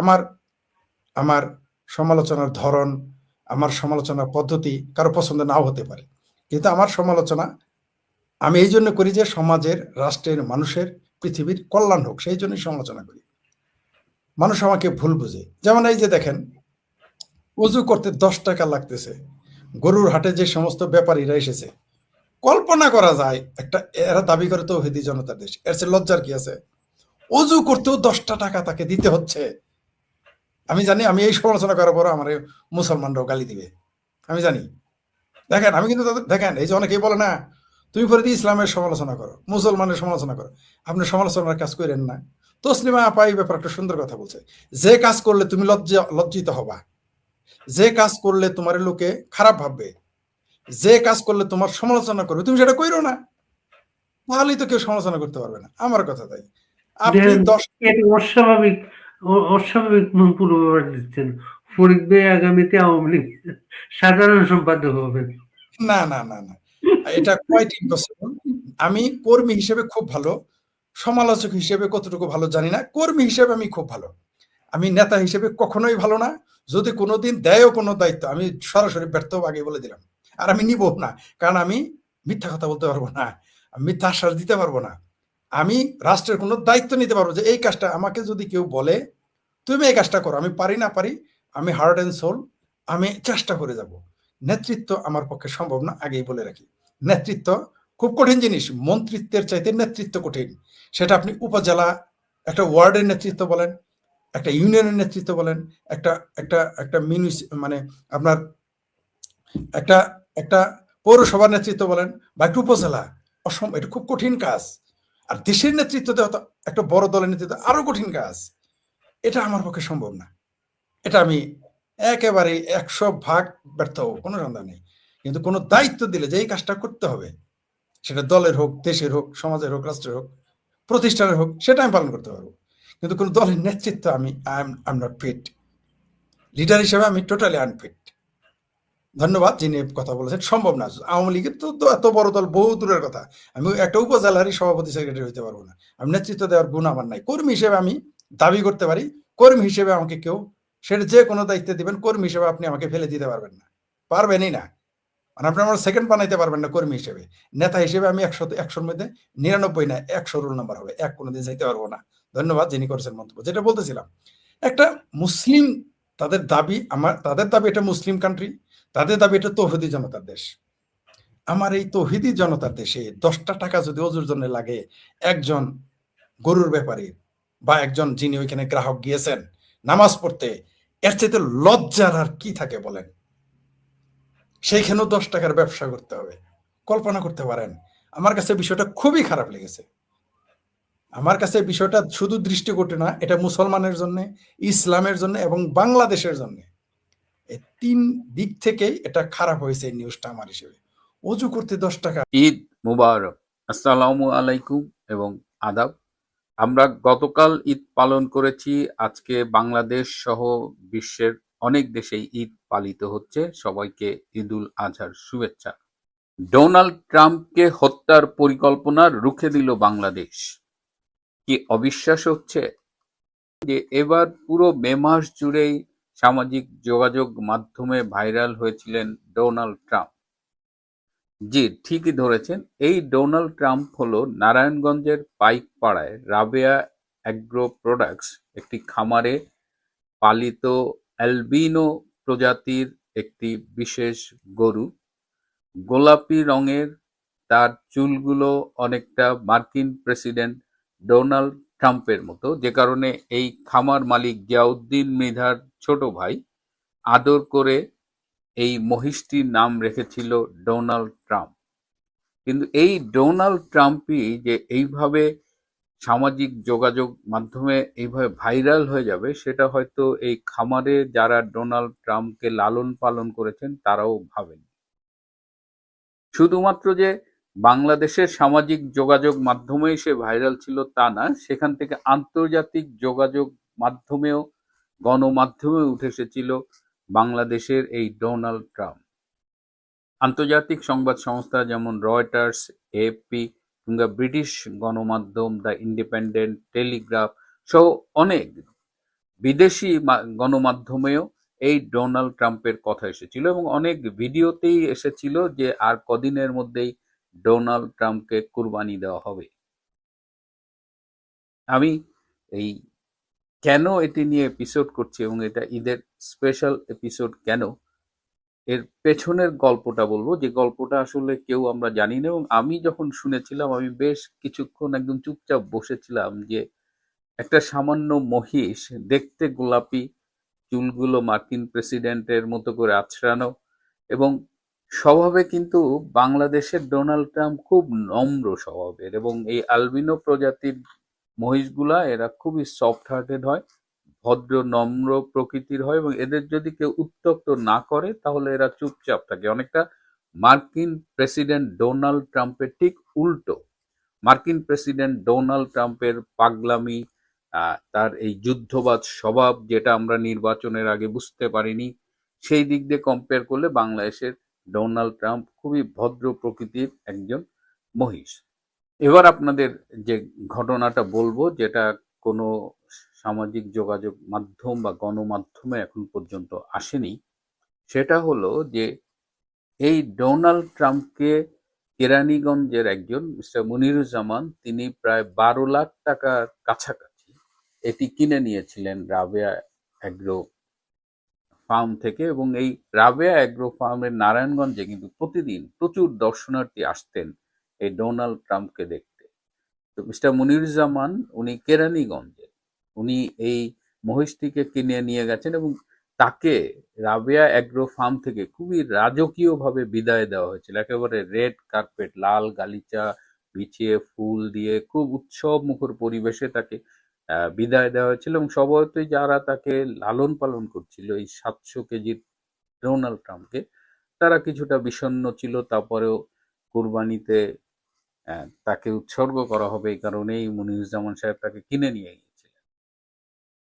আমার সমালোচনার ধরন, আমার সমালোচনার পদ্ধতি কারো পছন্দ নাও হতে পারে, কিন্তু আমার সমালোচনা আমি এই জন্য করি যে সমাজের, রাষ্ট্রের, মানুষের, পৃথিবীর কল্যাণ হোক, সেই জন্যই সমালোচনা করি। মানুষ আমাকে ভুল বুঝে। যেমন এই যে দেখেন, উজু করতে 10 টাকা লাগতেছে। গরুর হাটে যে সমস্ত ব্যাপারীরা এসেছে, কল্পনা করা যায় এরা দাবি করে তৌহিদি জনতার দেশ, এর চেয়ে লজ্জার কি আছে? অজু করতেও 10টা টাকা তাকে দিতে হচ্ছে। আমি জানি আমি এই সমালোচনা করার পর আমার মুসলমানরাও গালি দিবে, আমি জানি। দেখেন, আমি কিন্তু দেখেন, এই যে অনেকেই বলে না, তুমি পরে দিয়ে ইসলামের সমালোচনা করো, মুসলমানের সমালোচনা করো। আপনি সমালোচনার কাজ করেন না। তসলিমা আপা এই ব্যাপারে একটা সুন্দর কথা বলছে, যে কাজ করলে তুমি লজ্জিত হবা, যে কাজ করলে তোমার লোকে খারাপ ভাববে, যে কাজ করলে তোমার সমালোচনা করবে, তুমি সেটা কইরো না, তাহলেই তো কেউ সমালোচনা করতে পারবে না। আমার কথা তাই। আপনি 10 এটা অস্বাভাবিক, অস্বাভাবিক পূর্বাভাস দিচ্ছেন। ফরিদ ভাই আগামীতে আওয়ামী লীগ সাধারণ সম্পাদক হবেন। না না না না, এটা কোয়াইট ইম্পসিবল। আমি কর্মী হিসেবে খুব ভালো, সমালোচক হিসেবে কতটুকু ভালো জানি না। কর্মী হিসেবে আমি খুব ভালো। আমি নেতা হিসেবে কখনোই ভালো না। যদি কোনোদিন দেয়ও কোনো দায়িত্ব, আমি সরাসরি ব্যর্থ আগে বলে দিলাম। আর আমি নিব না, কারণ আমি মিথ্যা কথা বলতে পারবো না, আমি মিথ্যা আশ্বাস দিতে পারবো না। আমি রাষ্ট্রের কোনো দায়িত্ব নিতে পারবো যে এই কাজটা আমাকে যদি কেউ বলে তুমি এই কাজটা করো, আমি পারি না পারি, আমি হার্ট অ্যান্ড সোল, আমি চেষ্টা করে যাব। নেতৃত্ব আমার পক্ষে সম্ভব না, আগেই বলে রাখি। নেতৃত্ব খুব কঠিন জিনিস। মন্ত্রিত্বের চাইতে নেতৃত্ব কঠিন। সেটা আপনি উপজেলা, একটা ওয়ার্ডের নেতৃত্ব বলেন, একটা ইউনিয়নের নেতৃত্ব বলেন, একটা একটা একটা মানে আপনার একটা একটা পৌরসভার নেতৃত্ব বলেন, বা একটা উপজেলা, এটা খুব কঠিন কাজ। আর দেশের নেতৃত্ব দেওয়া তো, একটা বড় দলের নেতৃত্ব আরো কঠিন কাজ। এটা আমার পক্ষে সম্ভব না। এটা আমি একেবারে 100% ব্যর্থ হব, কোনো সন্দেহ নেই। কিন্তু কোনো দায়িত্ব দিলে যে এই কাজটা করতে হবে, সেটা দলের হোক, দেশের হোক, সমাজের হোক, রাষ্ট্রের হোক, প্রতিষ্ঠানের হোক, সেটা আমি পালন করতে পারবো। কিন্তু কোনো দলের নেতৃত্ব আমি I am not fit. Leader হিসেবে আমি টোটালি আনফিট। ধন্যবাদ যিনি কথা বলেছেন। সম্ভব না। আওয়ামী লীগের তো এত বড় দল, বহু দূরের কথা। আমি একটা উপজেলারই সভাপতি, সেক্রেটারি হইতে পারবো না। আমি নেতৃত্ব দেওয়ার গুণ আমার নাই। কর্মী হিসেবে আমি দাবি করতে পারি, কর্মী হিসেবে আমাকে কেউ সেটা যে কোনো দায়িত্ব দিবেন, কর্মী হিসেবে আপনি আমাকে ফেলে দিতে পারবেন না, পারবেনই না। মানে আপনি আমার সেকেন্ড বানাইতে পারবেন না কর্মী হিসেবে। নেতা হিসেবে আমি 100-র মধ্যে 99 না 100 রোল নাম্বার হবে, 1 কোনোদিন চাইতে পারবো না। ধন্যবাদ যিনি করেছেন মন্তব্য। যেটা বলতেছিলাম, একটা মুসলিম, তাদের দাবি এটা মুসলিম কান্ট্রি, তাদের দাবি এটা তৌহিদি জনতার দেশ। আমার এই তৌহিদি জনতার দেশে 10টা টাকা যদি অজুর জন্য লাগে একজন গরুর ব্যাপারী বা একজন যিনি ওইখানে গ্রাহক গিয়েছেন নামাজ পড়তে, এর চাইতে লজ্জার আর কি থাকে বলেন? সেইখানেও 10 টাকার ব্যবসা করতে হবে। কল্পনা করতে পারেন? আমার কাছে বিষয়টা খুবই খারাপ লেগেছে। আমার কাছে বিষয়টা শুধু দৃষ্টিকটু না, এটা মুসলমানের জন্য, ইসলামের জন্য এবং বাংলাদেশের জন্য, এই 3 দিক থেকেই এটা খারাপ হয়েছে এই নিউজটা আমার হিসেবে। অজু করতে 10 টাকা। ঈদ মুবারক, আসসালামু আলাইকুম এবং আদাব। আমরা গতকাল ঈদ পালন করেছি। আজকে বাংলাদেশ সহ বিশ্বের অনেক দেশেই ঈদ পালিত হচ্ছে। সবাইকে ঈদুল আজহার শুভেচ্ছা। ডোনাল্ড ট্রাম্পকে হত্যার পরিকল্পনা রুখে দিল বাংলাদেশ। কি অবিশ্বাস হচ্ছে যে এবার পুরো মে মাস জুড়েই সামাজিক যোগাযোগ মাধ্যমে ভাইরাল হয়েছিলেন ডোনাল্ড ট্রাম্প। জি, ঠিকই ধরেছেন। এই ডোনাল্ড ট্রাম্প হলো নারায়ণগঞ্জের পাইকপাড়ায় রাবেয়া অ্যাগ্রো প্রোডাক্টস একটি খামারে পালিত অ্যালবিনো প্রজাতির একটি বিশেষ গরু। গোলাপি রঙের, তার চুলগুলো অনেকটা মার্কিন প্রেসিডেন্ট ডোনাল্ড ট্রাম্পের মতো, যে কারণে এই খামার মালিক জিয়াউদ্দিন মৃধার ছোট ভাই আদর করে এই মহিষটির নাম রেখেছিল ডোনাল্ড ট্রাম্প। কিন্তু এই ডোনাল্ড ট্রাম্পই যে এইভাবে সামাজিক যোগাযোগ মাধ্যমে এইভাবে ভাইরাল হয়ে যাবে, সেটা হয়তো এই খামারে যারা ডোনাল্ড ট্রাম্পকে লালন পালন করেছেন তারাও ভাবেন। শুধুমাত্র যে বাংলাদেশের সামাজিক যোগাযোগ মাধ্যমেই সে ভাইরাল ছিল তা না, সেখান থেকে আন্তর্জাতিক যোগাযোগ মাধ্যমেও, গণমাধ্যমে উঠে এসেছিল বাংলাদেশের এই ডোনাল্ড ট্রাম্প। আন্তর্জাতিক সংবাদ সংস্থা যেমন রয়টার্স, এএফপি কিংবা ব্রিটিশ গণমাধ্যম দ্য ইন্ডিপেন্ডেন্ট, টেলিগ্রাফ সহ অনেক বিদেশি গণমাধ্যমেও এই ডোনাল্ড ট্রাম্পের কথা এসেছিল এবং অনেক ভিডিওতেই এসেছিল যে আর কদিনের মধ্যেই ডোনাল্ড ট্রাম্পকে কুরবানি দেওয়া হবে। আমি এই কেন এটি নিয়ে এপিসোড করছি এবং এটা ঈদের স্পেশাল এপিসোড কেন, এর পেছনের গল্পটা বলবো, যে গল্পটা আসলে কেউ আমরা জানি না। এবং আমি যখন শুনেছিলাম আমি বেশ কিছুক্ষণ একদম চুপচাপ বসেছিলাম, যে একটা সামান্য মহিষ, দেখতে গোলাপি, চুলগুলো মার্কিন প্রেসিডেন্টের মতো করে আঁচড়ানো, এবং স্বভাবে কিন্তু বাংলাদেশের ডোনাল্ড ট্রাম্প খুব নম্র স্বভাবের, এবং এই আলবিনো প্রজাতির মহিষগুলা এরা খুবই সফট হার্টেড হয়, ভদ্র নম্র প্রকৃতির হয়, এবং এদের যদি কেউ উত্ত্যক্ত না করে তাহলে এরা চুপচাপ থাকে। অনেকটা মার্কিন প্রেসিডেন্ট ডোনাল্ড ট্রাম্পের ঠিক উল্টো। মার্কিন প্রেসিডেন্ট ডোনাল্ড ট্রাম্পের পাগলামি, তার এই যুদ্ধবাজ স্বভাব, যেটা আমরা নির্বাচনের আগে বুঝতে পারিনি, সেই দিক দিয়ে কম্পেয়ার করলে বাংলাদেশের ডোনাল্ড ট্রাম্প খুবই ভদ্র প্রকৃতির একজন মহিষ। এবার আপনাদের যে ঘটনাটা বলবো, যেটা কোনো সামাজিক যোগাযোগ মাধ্যম বা গণমাধ্যমে এখন পর্যন্ত আসেনি, সেটা হলো যে এই ডোনাল্ড ট্রাম্পকে কেরানীগঞ্জের একজন মিস্টার মনিরুজ্জামান, তিনি প্রায় 12 লাখ টাকার কাছাকাছি এটি কিনে নিয়েছিলেন রাবেয়া অ্যাগ্রো ফার্ম থেকে। এবং এই রাবেয়া অ্যাগ্রো ফার্মের নারায়ণগঞ্জে কিন্তু প্রতিদিন প্রচুর দর্শনার্থী আসতেন এই ডোনাল্ড ট্রাম্পকে দেখতে। তো মিস্টার মনিরুজ্জামান উনি কেরানীগঞ্জে, উনি এই মহিষটিকে কিনে নিয়ে গেছেন এবং তাকে রাবেয়া অ্যাগ্রো ফার্ম থেকে খুবই রাজকীয়ভাবে বিদায় দেওয়া হয়েছিল। একেবারে রেড কার্পেট, লাল গালিচা বিছিয়ে, ফুল দিয়ে খুব উৎসব মুখর পরিবেশে তাকে বিদায় দেওয়া হয়েছিল। এবং স্বভাবতই যারা তাকে লালন পালন করছিল, এই 700 কেজির ডোনাল্ড ট্রাম্পকে, তারা কিছুটা বিষণ্ণ ছিল। তারপরেও কুরবানিতে তাকে উৎসর্গ করা হবে এই কারণেই মনিরুজ্জামান সাহেব তাকে কিনে নিয়ে গিয়েছিলেন।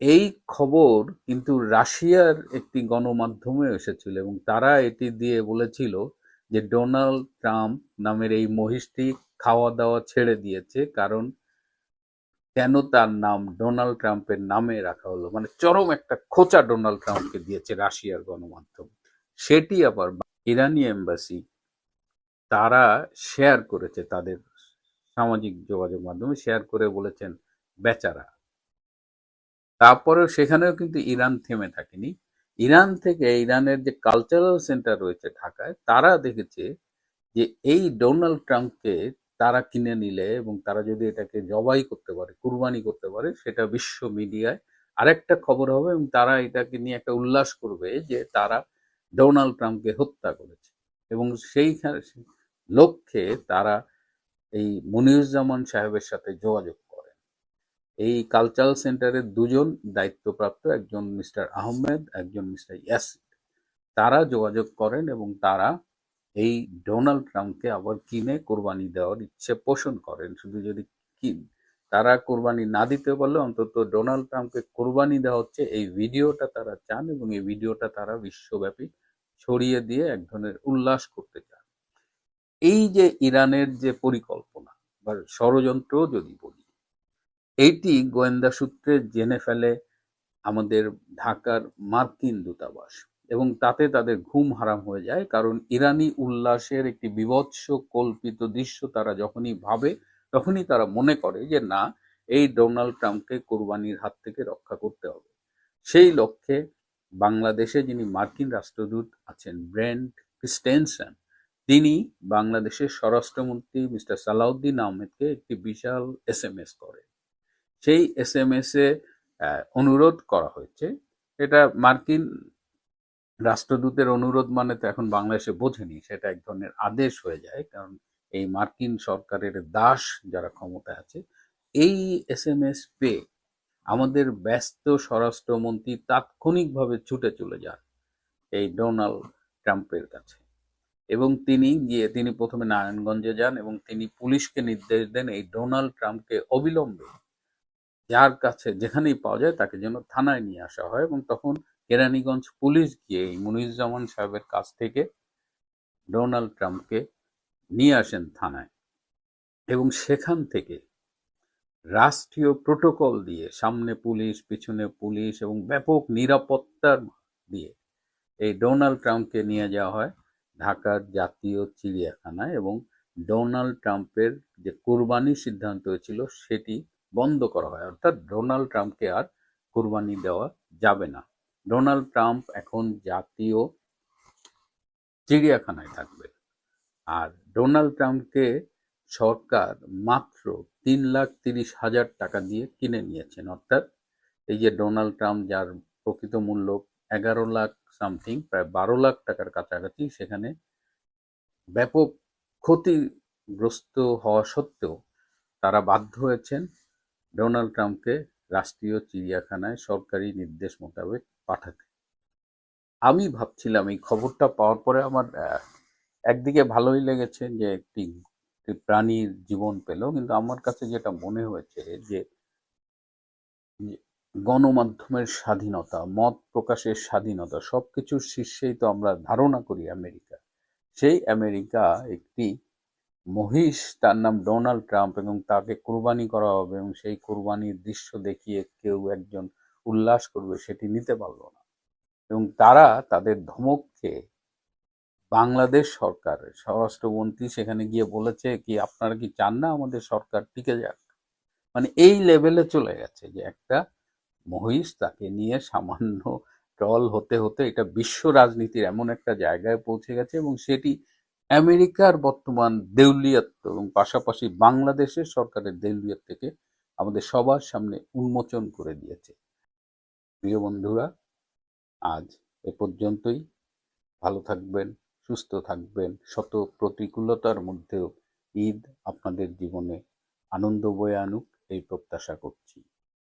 এই খবর কিন্তু রাশিয়ার একটি গণমাধ্যমে এসেছিল এবং তারা এটি দিয়ে বলেছিল যে ডোনাল্ড ট্রাম্প নামের এই মহিষটি খাওয়া দাওয়া ছেড়ে দিয়েছে, কারণ কেন তার নাম ডোনাল্ড ট্রাম্পের নামে রাখা হলো। মানে চরম একটা খোঁচা ডোনাল্ড ট্রাম্পকে দিয়েছে রাশিয়ার গণমাধ্যম। সেটি আবার ইরানি এম্বাসি তারা শেয়ার করেছে, তাদের সামাজিক যোগাযোগ মাধ্যমে শেয়ার করে বলেছেন, বেচারা তারপরেও সেখানেও কিন্তু ইরান থেমে থাকেনি। ইরান থেকে ইরানের যে কালচারাল সেন্টার রয়েছে ঢাকায়, তারা দেখেছে যে এই ডোনাল্ড ট্রাম্পকে তারা কিনে নিলে এবং তারা যদি এটাকে জবাই করতে পারে, কুরবানি করতে পারে, সেটা বিশ্ব মিডিয়ায় আরেকটা খবর হবে এবং তারা এটাকে নিয়ে একটা উল্লাস করবে যে তারা ডোনাল্ড ট্রাম্পকে হত্যা করেছে। এবং সেই লক্ষ্যে তারা এই মনিরুজ্জামান সাহেবের সাথে যোগাযোগ করেন। এই কালচারাল সেন্টারের দুজন দায়িত্বপ্রাপ্ত, একজন মিস্টার আহমেদ, একজন মিস্টার ইয়াসির, তারা যোগাযোগ করেন এবং তারা এই ডোনাল্ড ট্রাম্পকে আবার কিনে কোরবানি দেওয়ার ইচ্ছে পোষণ করেন। শুধু যদি তারা কোরবানি না দিতে পারলে অন্তত ডোনাল্ড ট্রাম্পকে কোরবানি দেওয়া হচ্ছে এই ভিডিওটা তারা চান এবং এই ভিডিওটা তারা বিশ্বব্যাপী ছড়িয়ে দিয়ে এক ধরনের উল্লাস করতে চান। এই যে ইরানের যে পরিকল্পনা বা ষড়যন্ত্র যদি বলি, এইটি গোয়েন্দা সূত্রে জেনে ফেলে আমাদের ঢাকার মার্কিন দূতাবাস এবং তাতে তাদের ঘুম হারাম হয়ে যায়। কারণ ইরানি উল্লাসের একটি বীভৎস কল্পিত দৃশ্য তারা যখনই ভাবে, তখনই তারা মনে করে যে না, এই ডোনাল্ড ট্রাম্পকে কোরবানির হাত থেকে রক্ষা করতে হবে। সেই লক্ষ্যে বাংলাদেশে যিনি মার্কিন রাষ্ট্রদূত আছেন ব্রেন্ট ক্রিস্টেনসেন, তিনি বাংলাদেশের স্বরাষ্ট্রমন্ত্রী মিস্টার সালাউদ্দিন আহমেদকে একটি বিশাল SMS করেন। সেই SMS এ অনুরোধ করা হয়েছে, এটা মার্কিন রাষ্ট্রদূতের অনুরোধ মানে তো এখন বাংলাদেশে বোঝেনি, সেটা এক ধরনের আদেশ হয়ে যায়। কারণ এই মার্কিন সরকারের দাস যারা ক্ষমতায় আছে, এই SMS পেয়ে আমাদের ব্যস্ত স্বরাষ্ট্রমন্ত্রী তাৎক্ষণিকভাবে ছুটে চলে যান এই ডোনাল্ড ট্রাম্পের কাছে এবং তিনি প্রথমে নারায়ণগঞ্জে যান এবং তিনি পুলিশকে নির্দেশ দেন এই ডোনাল্ড ট্রাম্পকে অবিলম্বে যার কাছে যেখানেই পাওয়া যায় তাকে যেন থানায় নিয়ে আসা হয়। এবং তখন কেরানীগঞ্জ পুলিশ গিয়ে এই মনিরুজ্জামান সাহেবের কাছ থেকে ডোনাল্ড ট্রাম্পকে নিয়ে আসেন থানায় এবং সেখান থেকে রাষ্ট্রীয় প্রোটোকল দিয়ে, সামনে পুলিশ, পিছনে পুলিশ এবং ব্যাপক নিরাপত্তার দিয়ে এই ডোনাল্ড ট্রাম্পকে নিয়ে যাওয়া হয় ঢাকার জাতীয় চিড়িয়াখানায় এবং ডোনাল্ড ট্রাম্পের যে কোরবানির সিদ্ধান্ত হয়েছিল সেটি বন্ধ করা হয়। অর্থাৎ ডোনাল্ড ট্রাম্পকে আর কোরবানি দেওয়া যাবে না। ডোনাল্ড ট্রাম্প এখন জাতীয় চিড়িয়াখানায় থাকবে। আর ডোনাল্ড ট্রাম্পকে সরকার মাত্র 3,30,000 টাকা দিয়ে কিনে নিয়েছেন। অর্থাৎ এই যে ডোনাল্ড ট্রাম্প, যার প্রকৃত মূল্য 11 লাখ সামথিং, প্রায় 12 লাখ টাকার কাছাকাছি, সেখানে ব্যাপক ক্ষতিগ্রস্ত হওয়া সত্ত্বেও তারা বাধ্য হয়েছেন ডোনাল্ড ট্রাম্পকে রাষ্ট্রীয় চিড়িয়াখানায় সরকারি নির্দেশ মোতাবেক পাঠাতে। আমি ভাবছিলাম এই খবরটা পাওয়ার পরে আমার একদিকে ভালোই লেগেছে যে একটি প্রাণীর জীবন পেল, কিন্তু আমার কাছে যেটা মনে হয়েছে যে গণমাধ্যমের স্বাধীনতা, মত প্রকাশের স্বাধীনতা, সবকিছুর শীর্ষেই তো আমরা ধারণা করি আমেরিকা। সেই আমেরিকা একটি মহিষ, তার নাম ডোনাল্ড ট্রাম্প, এবং তাকে কোরবানি করা হবে এবং সেই কোরবানির দৃশ্য দেখিয়ে কেউ একজন উল্লাস করবে, সেটি নিতে পারলো না। এবং তারা তাদের ধমক খেয়ে বাংলাদেশ সরকারের স্বরাষ্ট্রমন্ত্রী সেখানে গিয়ে বলেছে কি, আপনারা কি চান না আমাদের সরকার টিকে যাক? মানে এই লেভেলে চলে গেছে যে একটা মহিষ, তাকে নিয়ে সামান্য ট্রল হতে হতে এটা বিশ্ব রাজনীতির এমন একটা জায়গায় পৌঁছে গেছে এবং সেটি আমেরিকার বর্তমান দেউলিয়াত্ব এবং পাশাপাশি বাংলাদেশের সরকারের দেউলিয়াত্বকে আমাদের সবার সামনে উন্মোচন করে দিয়েছে। প্রিয় বন্ধুরা, আজ এ পর্যন্তই। ভালো থাকবেন, সুস্থ থাকবেন। শত প্রতিকূলতার মধ্যেও ঈদ আপনাদের জীবনে আনন্দ বয়ে আনুক এই প্রত্যাশা করছি।